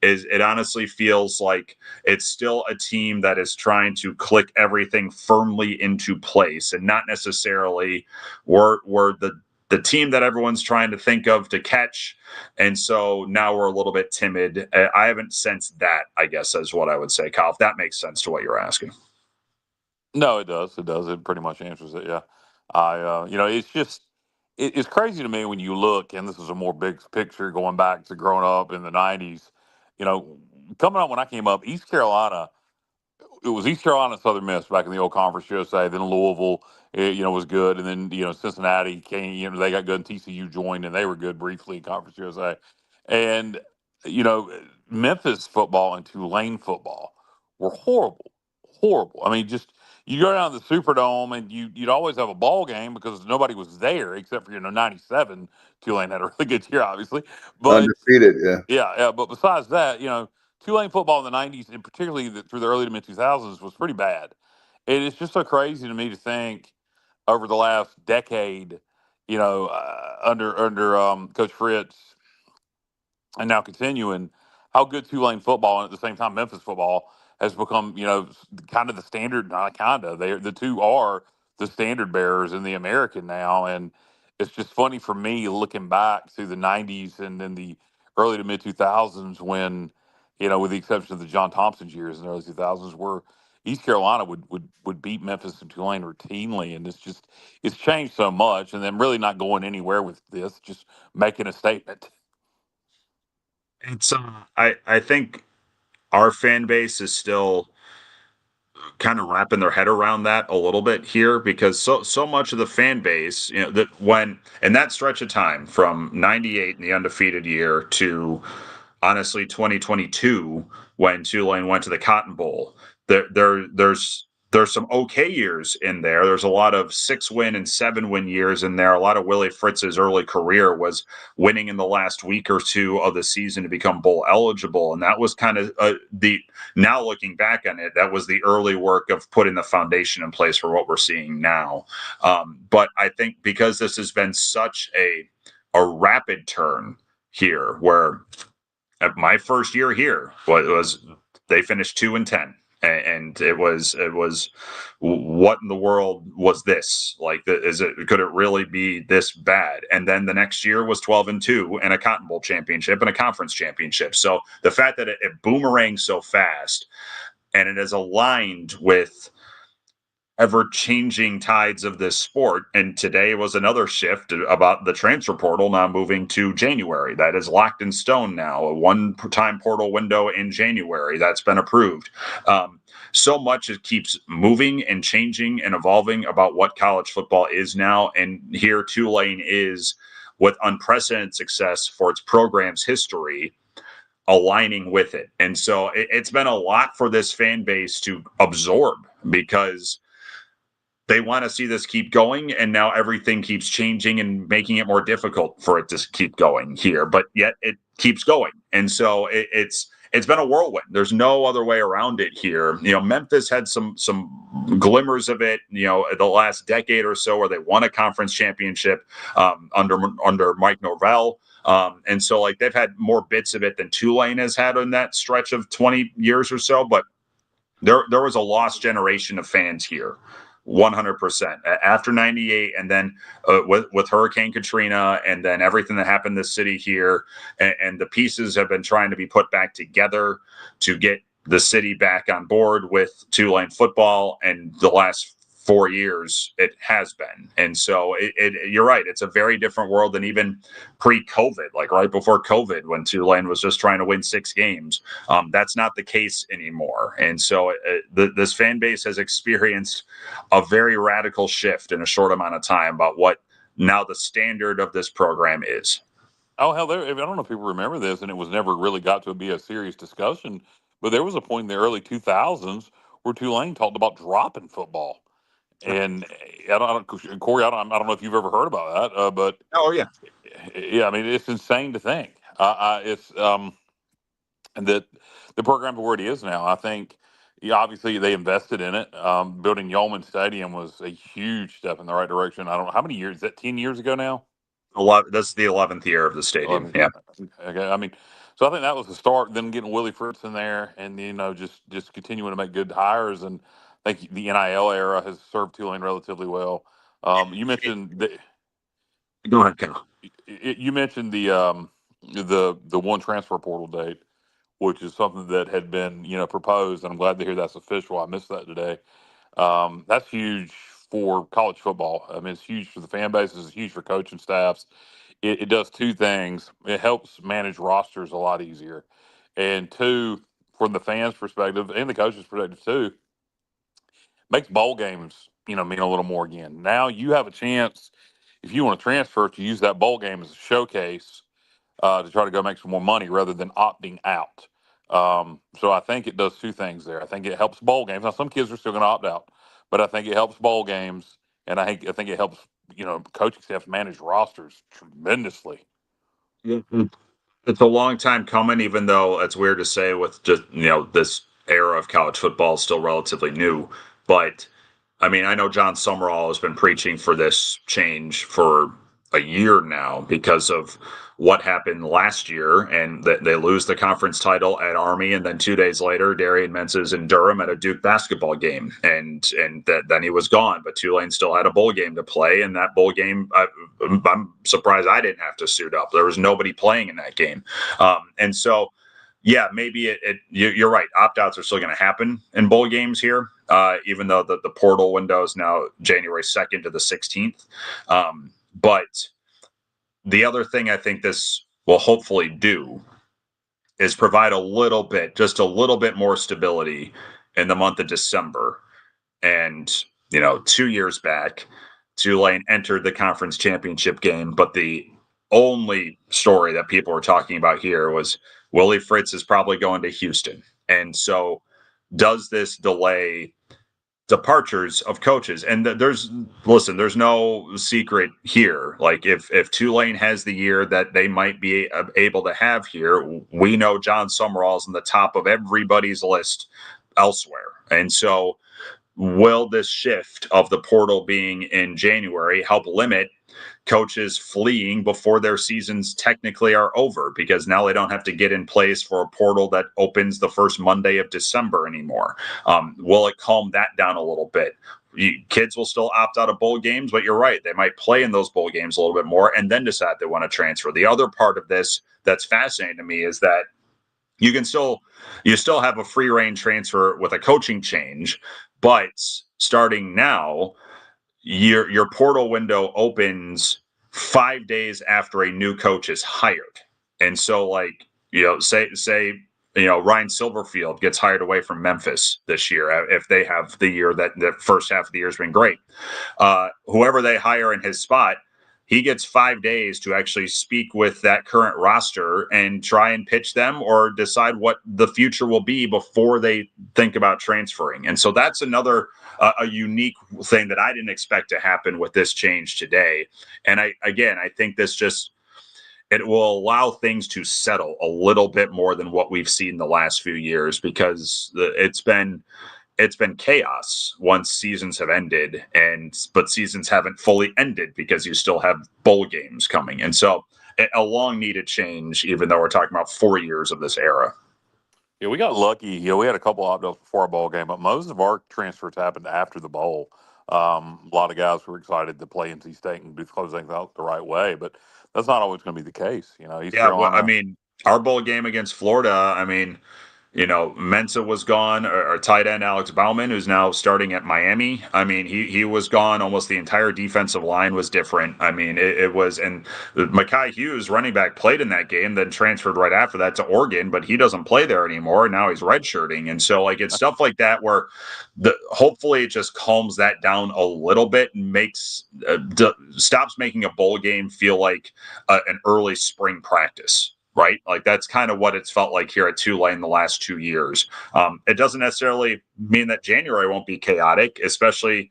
is it honestly feels like it's still a team that is trying to click everything firmly into place and not necessarily we're the team that everyone's trying to think of to catch. And so now we're a little bit timid. I haven't sensed that, I guess, is what I would say, Kyle, if that makes sense to what you're asking. No, it does. It does. It pretty much answers it. Yeah. It's just, it's crazy to me when you look, and this is a more big picture going back to growing up in the 90s. Coming up when I came up, East Carolina, it was East Carolina and Southern Miss back in the old Conference USA. Then Louisville, was good. And then, Cincinnati came, they got good, and TCU joined, and they were good briefly in Conference USA. And, Memphis football and Tulane football were horrible, horrible. I mean, just you go down to the Superdome and you'd always have a ball game because nobody was there except for, 97. Tulane had a really good year, obviously. But Undefeated, yeah. yeah. But besides that, Tulane football in the 90s, and particularly through the early to mid 2000s, was pretty bad. And it's just so crazy to me to think over the last decade, under Coach Fritz, and now continuing, how good Tulane football and at the same time Memphis football has become, kind of the standard. Not kind of, the two are the standard bearers in the American now, and it's just funny for me looking back to the '90s and then the early to mid 2000s when, with the exception of the John Thompson's years in the early 2000s, where East Carolina would beat Memphis and Tulane routinely, and it's changed so much, and then really not going anywhere with this, just making a statement. It's I think our fan base is still kind of wrapping their head around that a little bit here, because so much of the fan base, that when in that stretch of time from 98 in the undefeated year to honestly 2022 when Tulane went to the Cotton Bowl, there's some okay years in there. There's a lot of 6-win and 7-win years in there. A lot of Willie Fritz's early career was winning in the last week or two of the season to become bowl eligible. And that was kind of now looking back on it, that was the early work of putting the foundation in place for what we're seeing now. But I think because this has been such a rapid turn here, where at my first year here was they finished 2-10. And it was what in the world was this? Like, could it really be this bad? And then the next year was 12-2 and a Cotton Bowl championship and a conference championship. So the fact that it boomeranged so fast, and it is aligned with ever-changing tides of this sport. And today was another shift about the transfer portal now moving to January. That is locked in stone now. A one-time portal window in January that's been approved. So much it keeps moving and changing and evolving about what college football is now. And here Tulane is, with unprecedented success for its program's history, aligning with it. And so it's been a lot for this fan base to absorb, because they want to see this keep going, and now everything keeps changing and making it more difficult for it to keep going here, but yet it keeps going. And so it's been a whirlwind. There's no other way around it here. Memphis had some glimmers of it, the last decade or so, where they won a conference championship under Mike Norvell. And so like they've had more bits of it than Tulane has had in that stretch of 20 years or so, but there was a lost generation of fans here. 100% after 98, and then with Hurricane Katrina, and then everything that happened in the city here, and the pieces have been trying to be put back together to get the city back on board with Tulane football. And the last 4 years it has been. And so you're right, it's a very different world than even pre-COVID, like right before COVID, when Tulane was just trying to win 6 games. That's not the case anymore. And so this fan base has experienced a very radical shift in a short amount of time about what now the standard of this program is. Oh, hell, I don't know if people remember this, and it was never really got to be a serious discussion, but there was a point in the early 2000s where Tulane talked about dropping football. And Corey, I don't know if you've ever heard about that, but oh yeah, I mean, it's insane to think. It's and that the program to where it is now. I think, obviously they invested in it. Building Yeoman Stadium was a huge step in the right direction. I don't know how many years. Is that 10 years ago now? That's the 11th year of the stadium. 11th. Yeah. Okay. I mean, so I think that was the start. Then getting Willie Fritz in there, and just continuing to make good hires. And I think the NIL era has served Tulane relatively well. You mentioned Go ahead, Ken. You mentioned the one transfer portal date, which is something that had been proposed, and I'm glad to hear that's official. I missed that today. That's huge for college football. I mean, it's huge for the fan bases. It's huge for coaching staffs. It does two things. It helps manage rosters a lot easier, and two, from the fans' perspective and the coaches' perspective too, makes bowl games mean a little more again. Now you have a chance, if you want to transfer, to use that bowl game as a showcase to try to go make some more money rather than opting out. So I think it does two things there. I think it helps bowl games. Now some kids are still going to opt out, but I think it helps bowl games, and I think it helps coaching staff manage rosters tremendously. Yeah. It's a long time coming, even though it's weird to say with just this era of college football is still relatively new. But I mean, I know John Summerall has been preaching for this change for a year now because of what happened last year, and that they lose the conference title at Army, and then 2 days later, Darian Mintz is in Durham at a Duke basketball game, and then he was gone. But Tulane still had a bowl game to play, and that bowl game, I'm surprised I didn't have to suit up. There was nobody playing in that game, and so yeah, maybe you're right. Opt-outs are still going to happen in bowl games here, even though the portal window is now January 2nd to the 16th. But the other thing I think this will hopefully do is provide just a little bit more stability in the month of December. And, 2 years back, Tulane entered the conference championship game, but the only story that people were talking about here was Willie Fritz is probably going to Houston. And so does this delay departures of coaches? And there's no secret here. Like if Tulane has the year that they might be able to have here, we know John Summerall's in the top of everybody's list elsewhere. And so will this shift of the portal being in January help limit coaches fleeing before their seasons technically are over, because now they don't have to get in place for a portal that opens the first Monday of December anymore? Will it calm that down a little bit? Kids will still opt out of bowl games, but you're right. They might play in those bowl games a little bit more and then decide they want to transfer. The other part of this that's fascinating to me is that you still have a free reign transfer with a coaching change, but starting now, your portal window opens 5 days after a new coach is hired. And so say Ryan Silverfield gets hired away from Memphis this year, if they have the year that the first half of the year has been great. Whoever they hire in his spot, he gets 5 days to actually speak with that current roster and try and pitch them or decide what the future will be before they think about transferring. And so that's another a unique thing that I didn't expect to happen with this change today. And I think this it will allow things to settle a little bit more than what we've seen the last few years, because it's been chaos once seasons have ended, but seasons haven't fully ended because you still have bowl games coming. And so a long needed change, even though we're talking about 4 years of this era. Yeah, we got lucky. We had a couple opt-outs before our bowl game, but most of our transfers happened after the bowl. A lot of guys were excited to play NC State and close things out the right way, but that's not always going to be the case. Our bowl game against Florida, Mensa was gone, our tight end Alex Bauman, who's now starting at Miami. He was gone. Almost the entire defensive line was different. It was, and Mekhi Hughes, running back, played in that game, then transferred right after that to Oregon, but he doesn't play there anymore. Now he's redshirting. And so it's stuff like that where hopefully it just calms that down a little bit and stops making a bowl game feel like an early spring practice. Right? That's kind of what it's felt like here at Tulane the last 2 years. It doesn't necessarily mean that January won't be chaotic, especially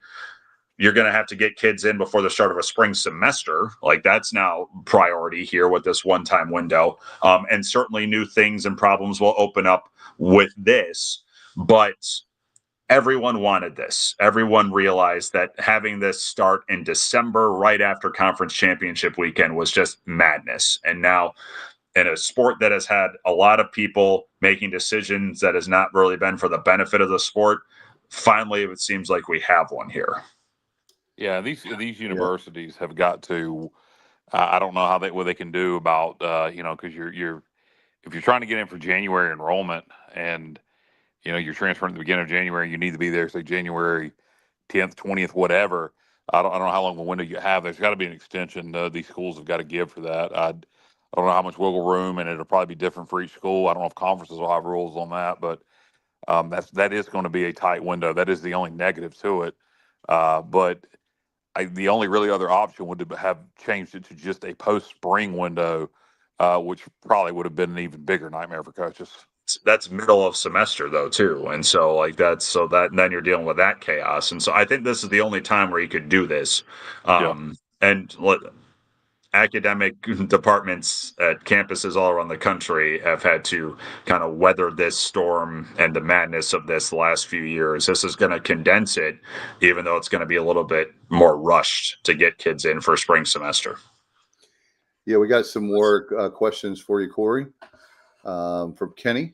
you're going to have to get kids in before the start of a spring semester. That's now priority here with this one-time window. And certainly new things and problems will open up with this, but everyone wanted this. Everyone realized that having this start in December right after conference championship weekend was just madness. And now, in a sport that has had a lot of people making decisions that has not really been for the benefit of the sport, finally it seems like we have one here. Yeah, these universities have got to. I don't know what they can do about because you're if you're trying to get in for January enrollment and you're transferring at the beginning of January, you need to be there say January 10th, 20th, whatever. I don't know how long the window you have. There's got to be an extension. These schools have got to give for that. I don't know how much wiggle room, and it'll probably be different for each school. I don't know if conferences will have rules on that, but that is going to be a tight window. That is the only negative to it. But the only really other option would have changed it to just a post-spring window, which probably would have been an even bigger nightmare for coaches. That's middle of semester though too, and so then you're dealing with that chaos. And so I think this is the only time where you could do this. Academic departments at campuses all around the country have had to kind of weather this storm and the madness of this the last few years. This is going to condense it, even though it's going to be a little bit more rushed to get kids in for spring semester. Yeah, we got some more questions for you, Corey. From Kenny.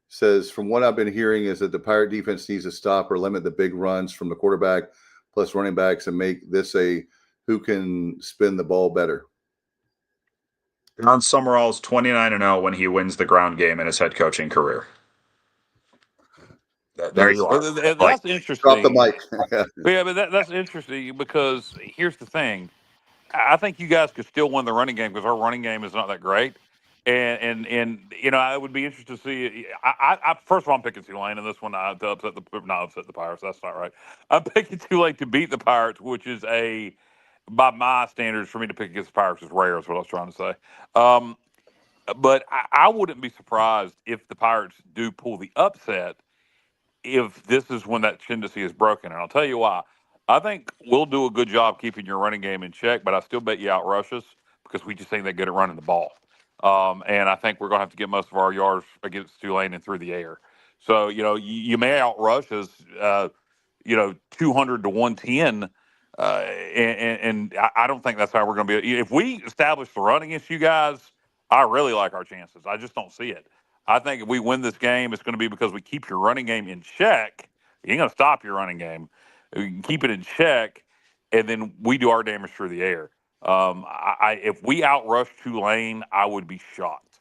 Says, from what I've been hearing is that the Pirate defense needs to stop or limit the big runs from the quarterback plus running backs and make this a who can spin the ball better. John Summerall's 29-0 when he wins the ground game in his head coaching career. There you are. That's interesting. Drop the mic. Yeah, but that's interesting because here's the thing. I think you guys could still win the running game because our running game is not that great. And I would be interested to see. I first of all, I'm picking Tulane in this one not upset the Pirates. That's not right. I'm picking Tulane to beat the Pirates, which is by my standards, for me to pick against the Pirates is rare. Is what I was trying to say. But I wouldn't be surprised if the Pirates do pull the upset if this is when that tendency is broken. And I'll tell you why. I think we'll do a good job keeping your running game in check, but I still bet you outrush us because we just ain't that good at running the ball. And I think we're going to have to get most of our yards against Tulane and through the air. So, you may outrush us, 200 to 110. And I don't think that's how we're going to be. If we establish the run against you guys, I really like our chances. I just don't see it. I think if we win this game, it's going to be because we keep your running game in check. You ain't going to stop your running game. We can keep it in check, and then we do our damage through the air. If we outrush Tulane, I would be shocked.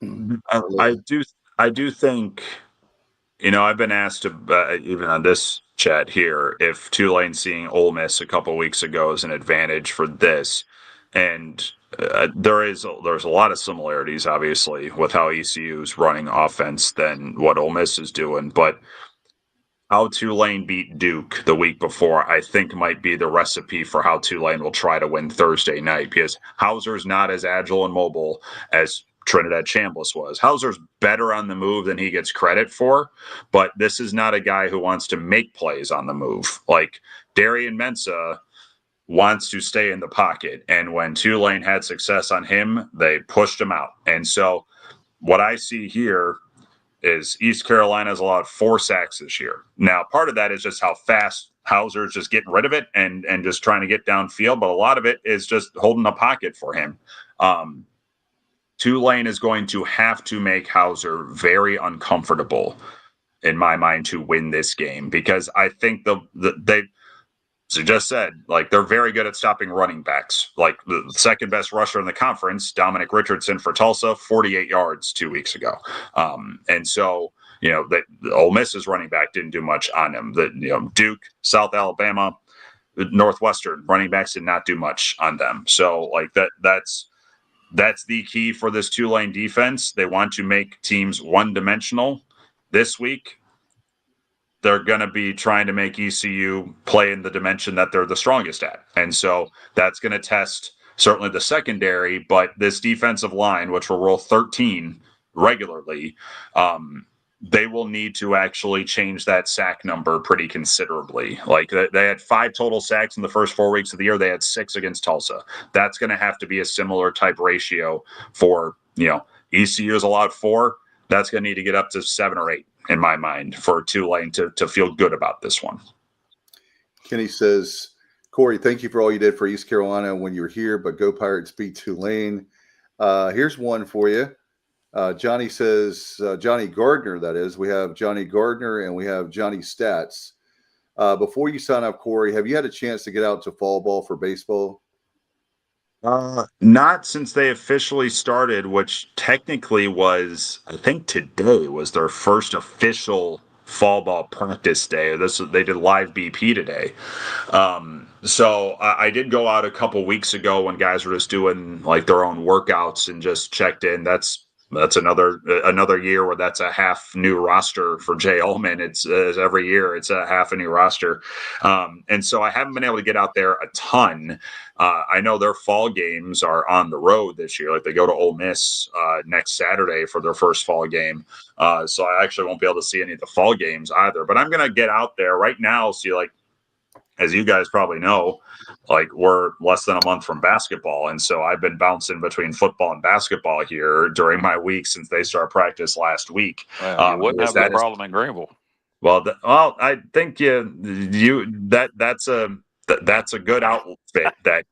I do think, I've been asked even on this chat here, if Tulane seeing Ole Miss a couple weeks ago is an advantage for this, and there's a lot of similarities, obviously, with how ECU is running offense than what Ole Miss is doing, but how Tulane beat Duke the week before, I think, might be the recipe for how Tulane will try to win Thursday night, because Hauser's not as agile and mobile as Trinidad Chambliss was. Hauser's better on the move than he gets credit for, but this is not a guy who wants to make plays on the move. Like Darian Mensah wants to stay in the pocket, and when Tulane had success on him, they pushed him out. And so what I see here is East Carolina's allowed 4 sacks this year. Now, part of that is just how fast Hauser's just getting rid of it and just trying to get downfield, but a lot of it is just holding a pocket for him. Tulane is going to have to make Hauser very uncomfortable, in my mind, to win this game, because I think they just said, like, they're very good at stopping running backs. Like the second best rusher in the conference, Dominic Richardson for Tulsa, 48 yards 2 weeks ago. And so, that Ole Miss's running back didn't do much on him. Duke, South Alabama, Northwestern running backs did not do much on them. So like that's the key for this Tulane defense. They want to make teams one-dimensional. This week, they're going to be trying to make ECU play in the dimension that they're the strongest at. And so that's going to test certainly the secondary, but this defensive line, which will roll 13 regularly, they will need to actually change that sack number pretty considerably. Like they had 5 total sacks in the first 4 weeks of the year. They had 6 against Tulsa. That's going to have to be a similar type ratio for, ECU is allowed 4. That's going to need to get up to 7 or 8. In my mind, for Tulane to feel good about this one. Kenny says, Corey, thank you for all you did for East Carolina when you were here, but go Pirates beat Tulane. Here's one for you. Johnny says, Johnny Gardner, that is. We have Johnny Gardner and we have Johnny Stats. Before you sign up, Corey, have you had a chance to get out to fall ball for baseball? Not since they officially started, which technically was, I think today was their first official fall ball practice day. They did live BP today. So I did go out a couple weeks ago when guys were just doing like their own workouts and just checked in. That's another year where that's a half new roster for Jay Ullman. It's every year it's a half a new roster. And so I haven't been able to get out there a ton. I know their fall games are on the road this year. Like they go to Ole Miss next Saturday for their first fall game. So I actually won't be able to see any of the fall games either, but I'm going to get out there right now. See, like, as you guys probably know, like we're less than a month from basketball. And so I've been bouncing between football and basketball here during my week since they started practice last week. You wouldn't have that problem in Greenville. Well, I think that's a good outfit that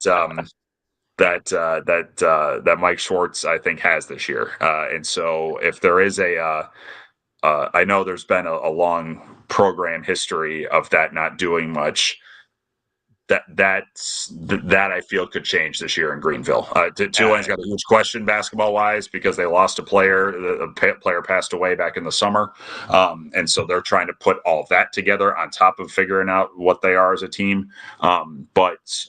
Mike Schwartz, I think, has this year. And so if there is I know there's been a long program history of that not doing much. that I feel could change this year in Greenville. Tulane's got a huge question basketball wise because they lost a player. The player passed away back in the summer, and so they're trying to put all of that together on top of figuring out what they are as a team. But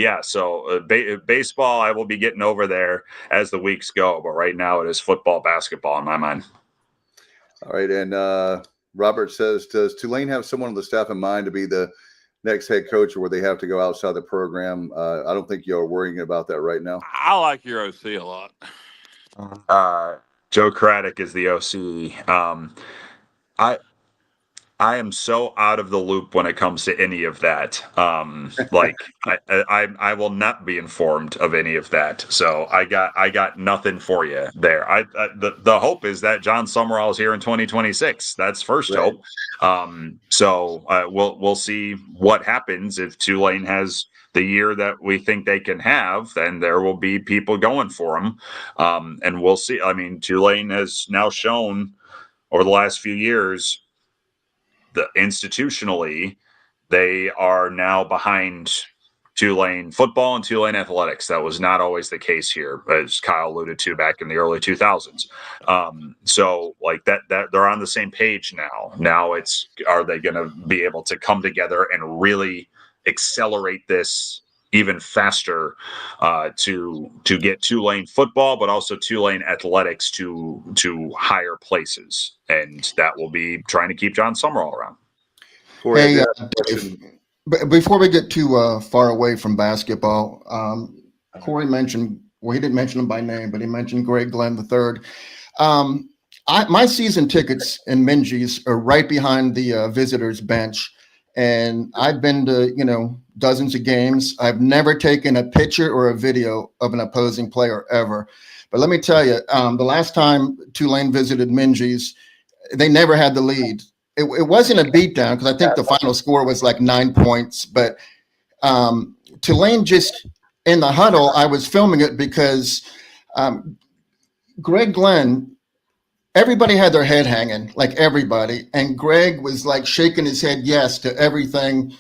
yeah, so baseball, I will be getting over there as the weeks go. But right now, it is football, basketball in my mind. All right, and Robert says, does Tulane have someone on the staff in mind to be the next head coach, or where they have to go outside the program? I don't think you're worrying about that right now. I like your OC a lot. Joe Craddock is the OC. I am so out of the loop when it comes to any of that. I will not be informed of any of that. So I got nothing for you there. The hope is that John Summerall is here in 2026. That's first Right. hope. So we'll see what happens if Tulane has the year that we think they can have. Then there will be people going for them, and we'll see. I mean, Tulane has now shown over the last few years, institutionally, they are now behind Tulane football and Tulane athletics. That was not always the case here, as Kyle alluded to back in the early 2000s. So like that they're on the same page now. Now are they going to be able to come together and really accelerate this even faster to get Tulane football, but also Tulane athletics to higher places, and that will be trying to keep John Summerall around. Hey, before we get too far away from basketball, Corey mentioned, well, he didn't mention him by name, but he mentioned Greg Glenn III. My season tickets in Minges are right behind the visitors bench. And I've been to, dozens of games. I've never taken a picture or a video of an opposing player ever. But let me tell you, the last time Tulane visited Minges, they never had the lead. It wasn't a beatdown because I think the final score was like 9 points. But Tulane just in the huddle, I was filming it because Greg Glenn, everybody had their head hanging, like everybody. And Greg was like shaking his head yes to everything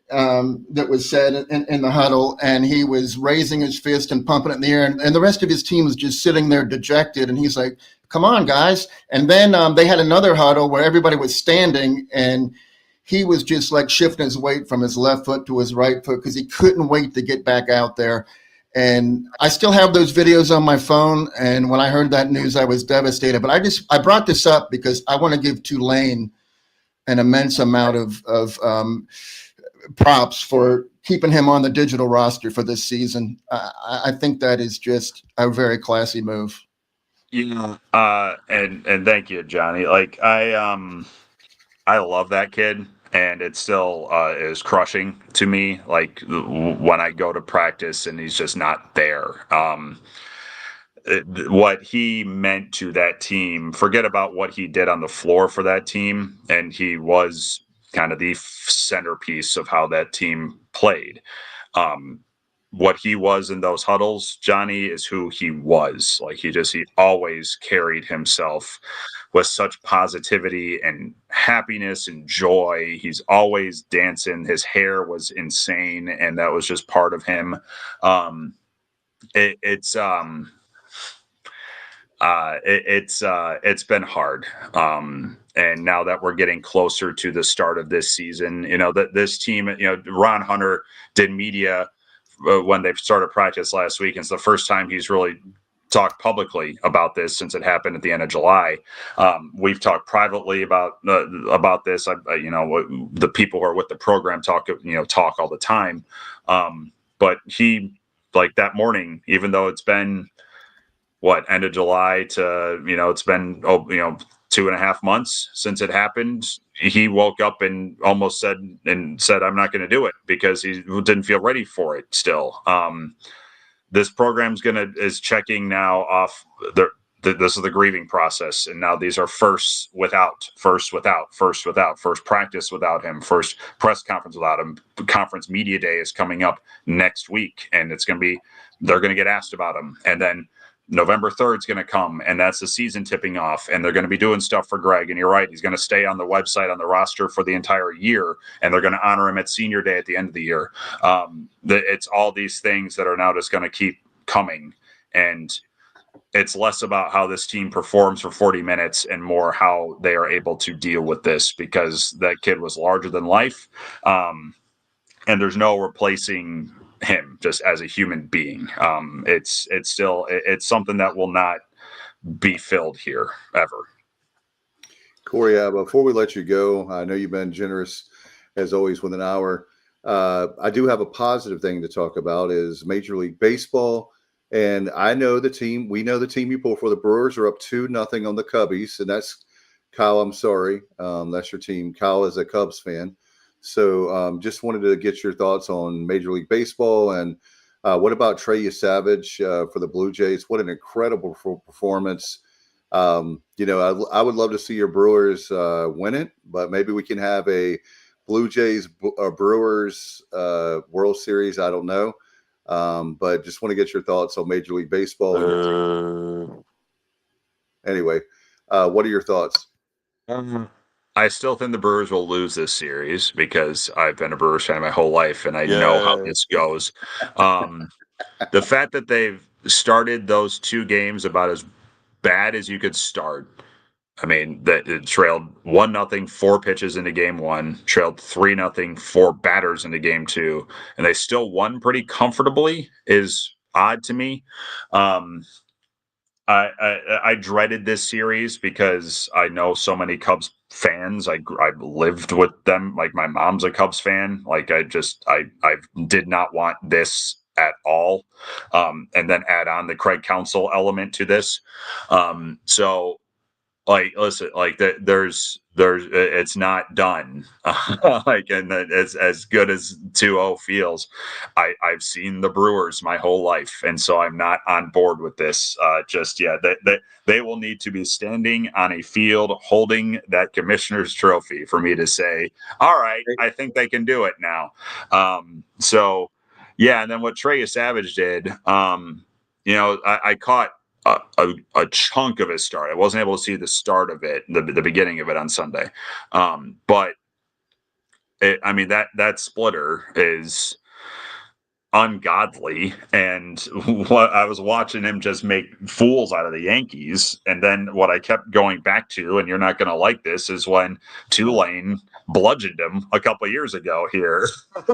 that was said in the huddle. And he was raising his fist and pumping it in the air. And the rest of his team was just sitting there dejected. And he's like, come on, guys. And then they had another huddle where everybody was standing. And he was just like shifting his weight from his left foot to his right foot because he couldn't wait to get back out there. And I still have those videos on my phone. And when I heard that news, I was devastated. But I brought this up because I want to give Tulane an immense amount of props for keeping him on the digital roster for this season. I think that is just a very classy move. Yeah. And thank you, Johnny. Like I love that kid. And it still is crushing to me, like when I go to practice and he's just not there. What he meant to that team, forget about what he did on the floor for that team. And he was kind of the centerpiece of how that team played. What he was in those huddles, Johnny, is who he was. Like he always carried himself with such positivity and happiness and joy. He's always dancing. His hair was insane, and that was just part of him. It's been hard. And now that we're getting closer to the start of this season, that this team, Ron Hunter did media when they started practice last week. And it's the first time he's really talked publicly about this since it happened at the end of July. We've talked privately about this. The people who are with the program talk all the time. But he, like that morning, even though it's been end of July to, it's been 2.5 months since it happened, he woke up and almost said, I'm not going to do it because he didn't feel ready for it still. This program's is checking now off this is the grieving process. And now these are first practice without him, first press conference without him. Conference media day is coming up next week, and they're going to get asked about him. And then November 3rd is going to come, and that's the season tipping off, and they're going to be doing stuff for Greg. And you're right, he's going to stay on the website on the roster for the entire year, and they're going to honor him at senior day at the end of the year. It's all these things that are now just going to keep coming, and it's less about how this team performs for 40 minutes and more how they are able to deal with this, because that kid was larger than life. And there's no replacing him just as a human being. It's something that will not be filled here ever. Corey, before we let you go, I know you've been generous as always with an hour. I do have a positive thing to talk about is Major League Baseball. And I know the team, we know the team you pull for. The Brewers are up 2-0 on the Cubbies. And that's Kyle. I'm sorry. That's your team. Kyle is a Cubs fan. So just wanted to get your thoughts on Major League Baseball. And what about Trey Savage for the Blue Jays? What an incredible performance. I would love to see your Brewers win it, but maybe we can have a Blue Jays Brewers World Series. I don't know. But just want to get your thoughts on Major League Baseball. Anyway, what are your thoughts? I still think the Brewers will lose this series because I've been a Brewers fan my whole life, and I know how this goes. The fact that they've started those two games about as bad as you could start. I mean, that it trailed 1-0, 4 pitches into game one, trailed 3-0, 4 batters into game two, and they still won pretty comfortably is odd to me. I dreaded this series because I know so many Cubs fans. I lived with them. Like, my mom's a Cubs fan. Like, I did not want this at all. And then add on the Craig Counsell element to this. So, like, listen, like there's it's not done. Like, and it's as good as 2-0 feels. I've seen the Brewers my whole life, and so I'm not on board with this just yet. They will need to be standing on a field holding that commissioner's trophy for me to say, all right, I think they can do it now. So yeah, and then what Trey Savage did, I caught a chunk of his start. I wasn't able to see the start of it, the beginning of it on Sunday. But that splitter is ungodly. And what I was watching him just make fools out of the Yankees. And then what I kept going back to, and you're not going to like this, is when Tulane bludgeoned him a couple of years ago here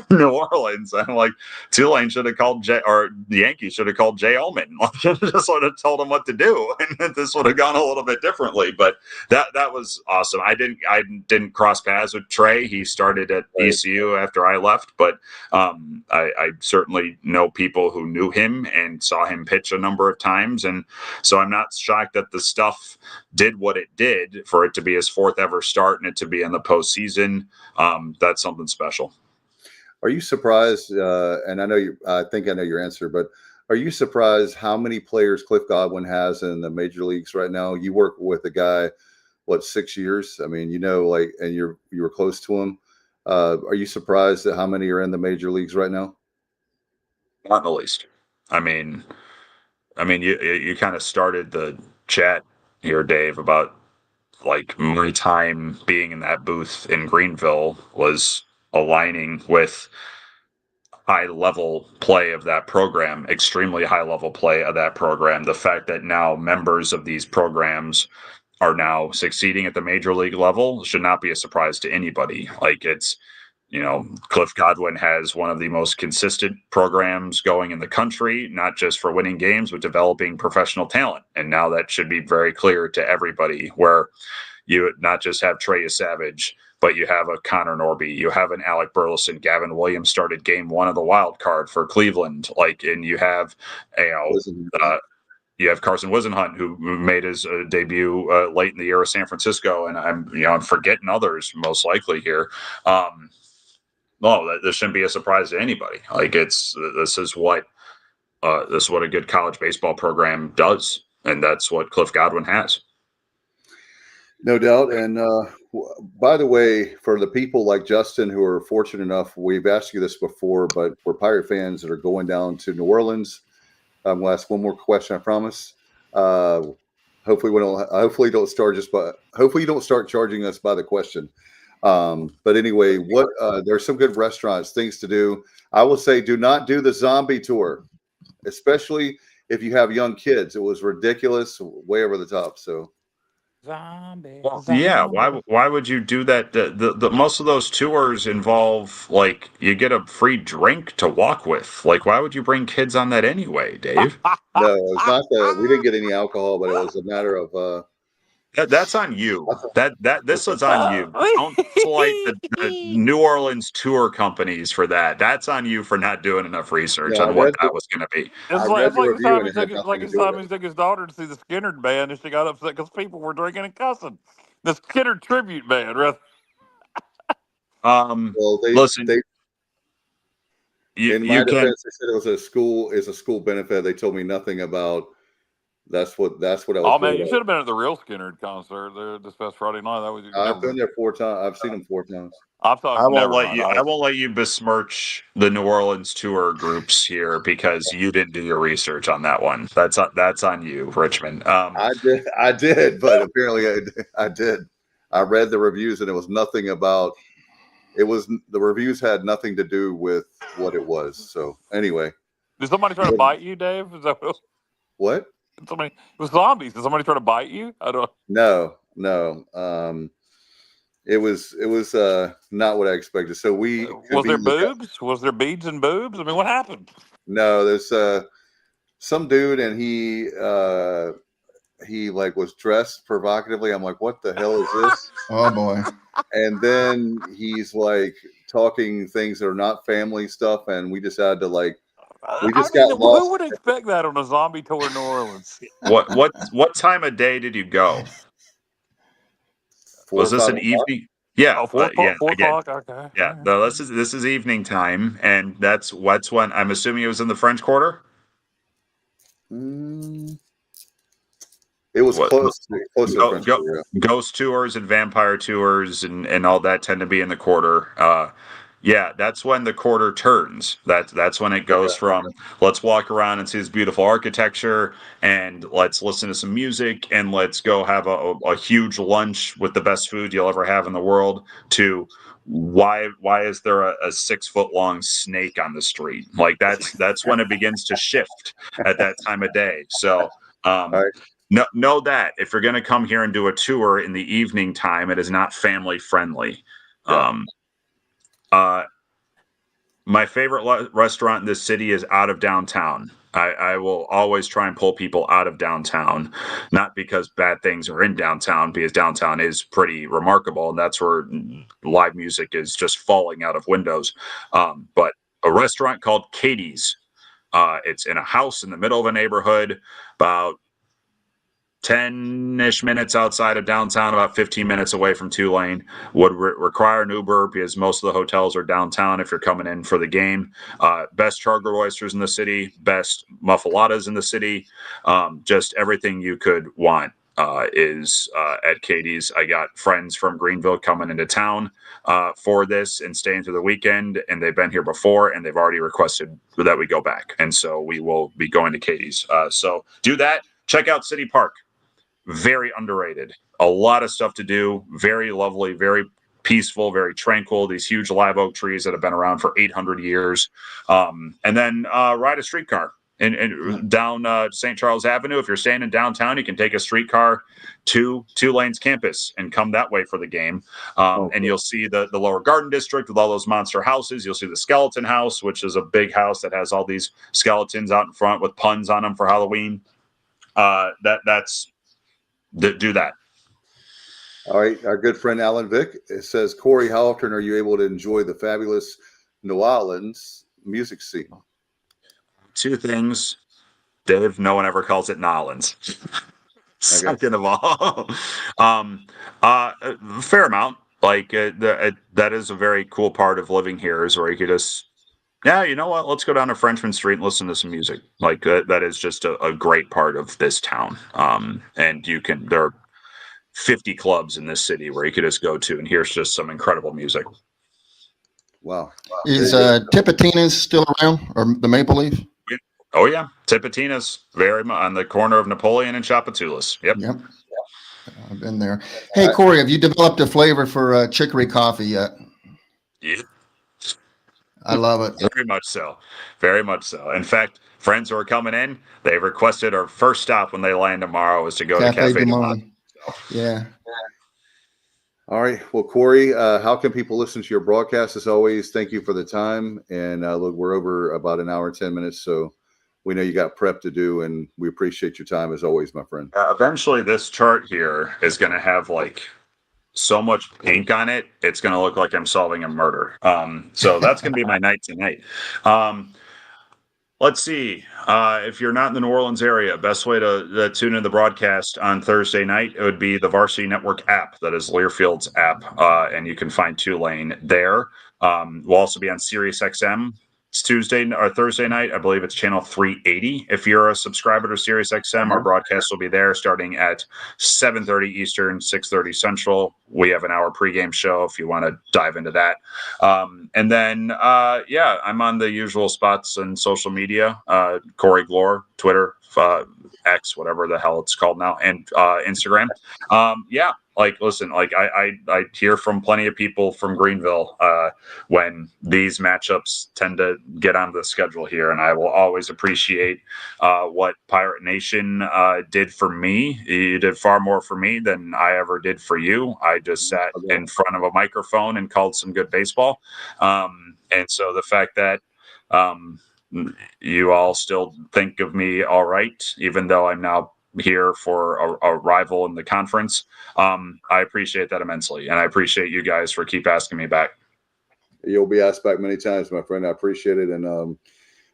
in New Orleans. I'm like, Tulane should have called the Yankees should have called Jay Ullman. Just sort of told him what to do, and this would have gone a little bit differently. But that was awesome. I didn't cross paths with Trey. He started at ECU after I left, but I certainly know people who knew him and saw him pitch a number of times, and so I'm not shocked that the stuff did what it did for it to be his 4th ever start and it to be in the postseason. That's something special. Are you surprised? And I think I know your answer, but are you surprised how many players Cliff Godwin has in the major leagues right now? You work with a guy, 6 years? I mean, and you were close to him. Are you surprised at how many are in the major leagues right now? Not in the least. I mean, you kind of started the chat here, Dave, about like my time being in that booth in Greenville was aligning with high level play of that program, extremely high level play of that program. The fact that now members of these programs are now succeeding at the major league level should not be a surprise to anybody. Like, it's, Cliff Godwin has one of the most consistent programs going in the country, not just for winning games, but developing professional talent. And now that should be very clear to everybody, where you not just have Trey Savage, but you have a Connor Norby, you have an Alec Burleson, Gavin Williams started game 1 of the wild card for Cleveland. And you have, you have Carson Wisenhunt, who made his debut late in the year of San Francisco, and I'm forgetting others most likely here. No, this shouldn't be a surprise to anybody. Like, this is what a good college baseball program does, and that's what Cliff Godwin has. No doubt. And by the way, for the people like Justin who are fortunate enough, we've asked you this before, but for Pirate fans that are going down to New Orleans, I'm going to ask one more question, I promise. Hopefully we don't. Hopefully don't start just by. Hopefully you don't start charging us by the question. But anyway, what there's some good restaurants, things to do. I will say, do not do the zombie tour, especially if you have young kids. It was ridiculous, way over the top. So. Zombie. Well, yeah. Why would you do that? The most of those tours involve like you get a free drink to walk with. Like, why would you bring kids on that anyway, Dave? No, it's not that we didn't get any alcohol, but it was a matter of that's on you. This was on you. Don't slight the New Orleans tour companies for that. That's on you for not doing enough research on what that was going to be. It's like the time he took his daughter to see the Skinner band, and she got upset because people were drinking and cussing. The Skinner tribute band, rather. Well, listen. In my defense, they said it was a school benefit. They told me nothing about. That's what I was. Oh man, you should have been at the real Skinner concert there this past Friday night. That was. I've been there 4 times. I've seen them 4 times. I won't let you besmirch the New Orleans tour groups here because you didn't do your research on that one. That's on you, Richmond. I did, but apparently I did. I read the reviews and it was nothing about. The reviews had nothing to do with what it was. So anyway, did somebody try to bite you, Dave? Is that what? Somebody, it was zombies. Did somebody try to bite you? I don't. No. It was not what I expected. So was there boobs? Was there beads and boobs? I mean, what happened? No, there's some dude and he like was dressed provocatively. I'm like, what the hell is this? Oh boy. And then he's like talking things that are not family stuff, and we just had to like. We just got lost. Who would expect that on a zombie tour in New Orleans? What time of day did you go? Was this an evening? Yeah, 4 o'clock. Okay. Yeah, no, this is evening time, and that's when I'm assuming it was in the French Quarter. It was close to the French Quarter. Ghost tours and vampire tours and all that tend to be in the Quarter. Yeah, that's when the Quarter turns. That's when it goes from let's walk around and see this beautiful architecture and let's listen to some music and let's go have a huge lunch with the best food you'll ever have in the world to why is there a 6-foot-long snake on the street? Like that's when it begins to shift at that time of day. So know that if you're going to come here and do a tour in the evening time, it is not family friendly. Yeah. My favorite restaurant in this city is out of downtown. I will always try and pull people out of downtown, not because bad things are in downtown, because downtown is pretty remarkable, and that's where live music is just falling out of windows. But a restaurant called Katie's, it's in a house in the middle of a neighborhood, about 10-ish minutes outside of downtown, about 15 minutes away from Tulane. Would require an Uber because most of the hotels are downtown if you're coming in for the game. Best charger oysters in the city, best muffaladas in the city. Just everything you could want is at Katie's. I got friends from Greenville coming into town for this and staying through the weekend, and they've been here before, and they've already requested that we go back. And so we will be going to Katie's. So do that. Check out City Park. Very underrated. A lot of stuff to do. Very lovely, very peaceful, very tranquil. These huge live oak trees that have been around for 800 years. And then ride a streetcar and down St. Charles Avenue. If you're staying in downtown, you can take a streetcar to Tulane's campus and come that way for the game. And you'll see the lower garden district with all those monster houses. You'll see the skeleton house, which is a big house that has all these skeletons out in front with puns on them for Halloween. Do that. All right. Our good friend Alan Vick, it says, Corey, how often are you able to enjoy the fabulous New Orleans music scene? 2 things. Dave, no one ever calls it Nolans. Second of all, fair amount. Like that is a very cool part of living here is where you could just, yeah, you know what? Let's go down to Frenchman Street and listen to some music. Like that is just a great part of this town. And there are 50 clubs in this city where you could just go to, and here's just some incredible music. Wow. Is Tipitina's still around, or the Maple Leaf? Oh yeah, Tipitina's very much on the corner of Napoleon and Chapatulas. Yep. Yep. I've been there. Hey, Corey, have you developed a flavor for chicory coffee yet? Yeah. I love it. Very much so. Very much so. In fact, friends who are coming in, they requested our first stop when they land tomorrow is to go to Cafe du Monde. Yeah. All right. Well, Corey, how can people listen to your broadcast? As always, thank you for the time. And look, we're over about an hour and 10 minutes, so we know you got prep to do, and we appreciate your time as always, my friend. Eventually, this chart here is going to have like so much pink on it, it's going to look like I'm solving a murder. So that's going to be my night tonight. Let's see. If you're not in the New Orleans area, best way to tune in the broadcast on Thursday night, it would be the Varsity Network app. That is Learfield's app, and you can find Tulane there. We'll also be on Sirius XM. It's Tuesday or Thursday night. I believe it's channel 380. If you're a subscriber to Sirius XM, our broadcast will be there starting at 7:30 Eastern, 6:30 Central. We have an hour pregame show if you want to dive into that. And then, I'm on the usual spots and social media. Corey Gloor, Twitter, X, whatever the hell it's called now, and Instagram. Listen, I hear from plenty of people from Greenville when these matchups tend to get on the schedule here, and I will always appreciate what Pirate Nation did for me. You did far more for me than I ever did for you. I just sat in front of a microphone and called some good baseball. And so the fact that you all still think of me all right, even though I'm now here for a rival in the conference. I appreciate that immensely, and I appreciate you guys for keep asking me back. You'll be asked back many times, my friend. I appreciate it, and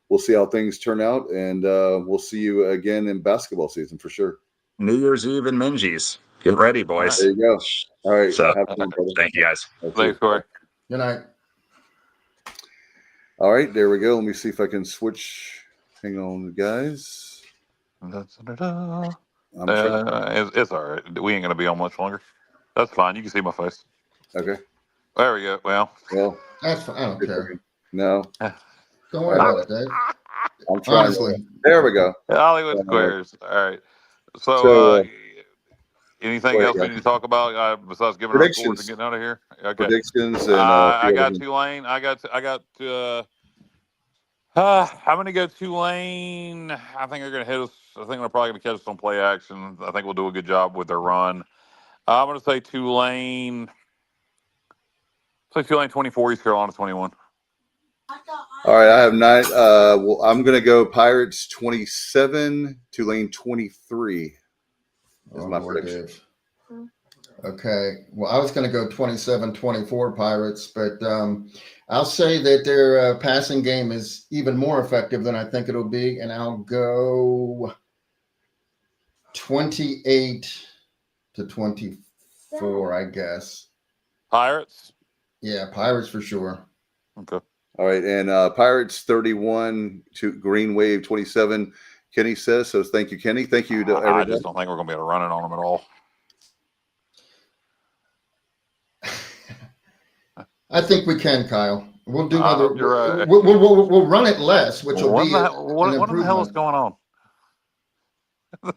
we'll see how things turn out, and we'll see you again in basketball season for sure. New Year's Eve in Minges. Get ready, boys. There you go. All right. So, thank you, guys. Thanks, Corey. Good night. All right, there we go. Let me see if I can switch. Hang on, guys. It's all right. We ain't gonna be on much longer. That's fine. You can see my face. Okay. There we go. Well, that's fine. I don't care. No. Don't worry about it, Dave. I'm trying. Honestly. There we go. Hollywood Squares. All right. So anything else we need to talk about besides giving our scores and getting out of here? Okay. Predictions. And, I got Tulane. I'm going to go Tulane. I think they're going to hit us. I think they're probably going to catch us on play action. I think we'll do a good job with their run. I'm going to say Tulane. Say Tulane 24, East Carolina 21. All right, I have 9. I'm going to go Pirates 27, Tulane 23. Is my prediction. Okay. Well, I was going to go 27-24 Pirates, but I'll say that their passing game is even more effective than I think it'll be, and I'll go 28-24, I guess. Pirates? Yeah, Pirates for sure. Okay. All right, and Pirates 31 to Green Wave 27. Kenny says so. Thank you, Kenny. Thank you to everybody. I just don't think we're going to be able to run it on them at all. I think we can, Kyle. We'll do other. You're right. We'll run it less, which will be what the hell is going on?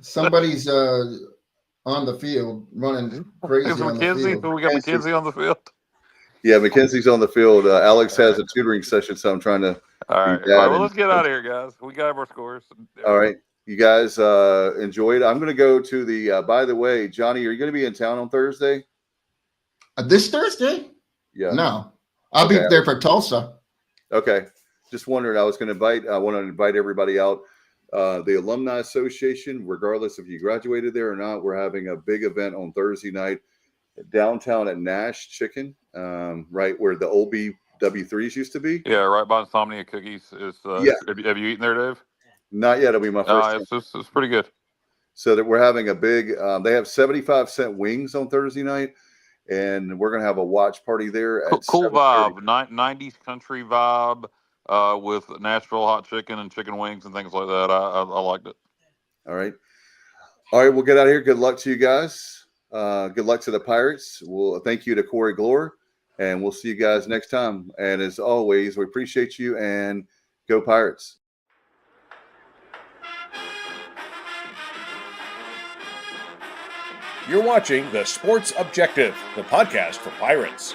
Somebody's on the field running crazy on the field. We got McKenzie on the field. Yeah, Mackenzie's on the field. Alex has a tutoring session, so I'm trying to. All right. Well, let's get out of here, guys. We got our scores. All right. You guys enjoyed. I'm going to go to the. By the way, Johnny, are you going to be in town on Thursday? This Thursday? Yeah. No, I'll be there for Tulsa. Okay. Just wondering. I want to invite everybody out. The Alumni Association, regardless if you graduated there or not, we're having a big event on Thursday night downtown at Nash Chicken, right where the old BW3s used to be. Yeah, right by Insomnia Cookies. Have you eaten there, Dave? Not yet. It'll be my first time. It's pretty good. So that we're having a big, they have 75-cent wings on Thursday night, and we're going to have a watch party there. Cool vibe, 90s country vibe with Nashville hot chicken and chicken wings and things like that. I liked it. All right. We'll get out of here. Good luck to you guys. Good luck to the Pirates. We'll thank you to Corey Gloor, and we'll see you guys next time. And as always, we appreciate you, and go Pirates. You're watching The Sports Objective, the podcast for Pirates.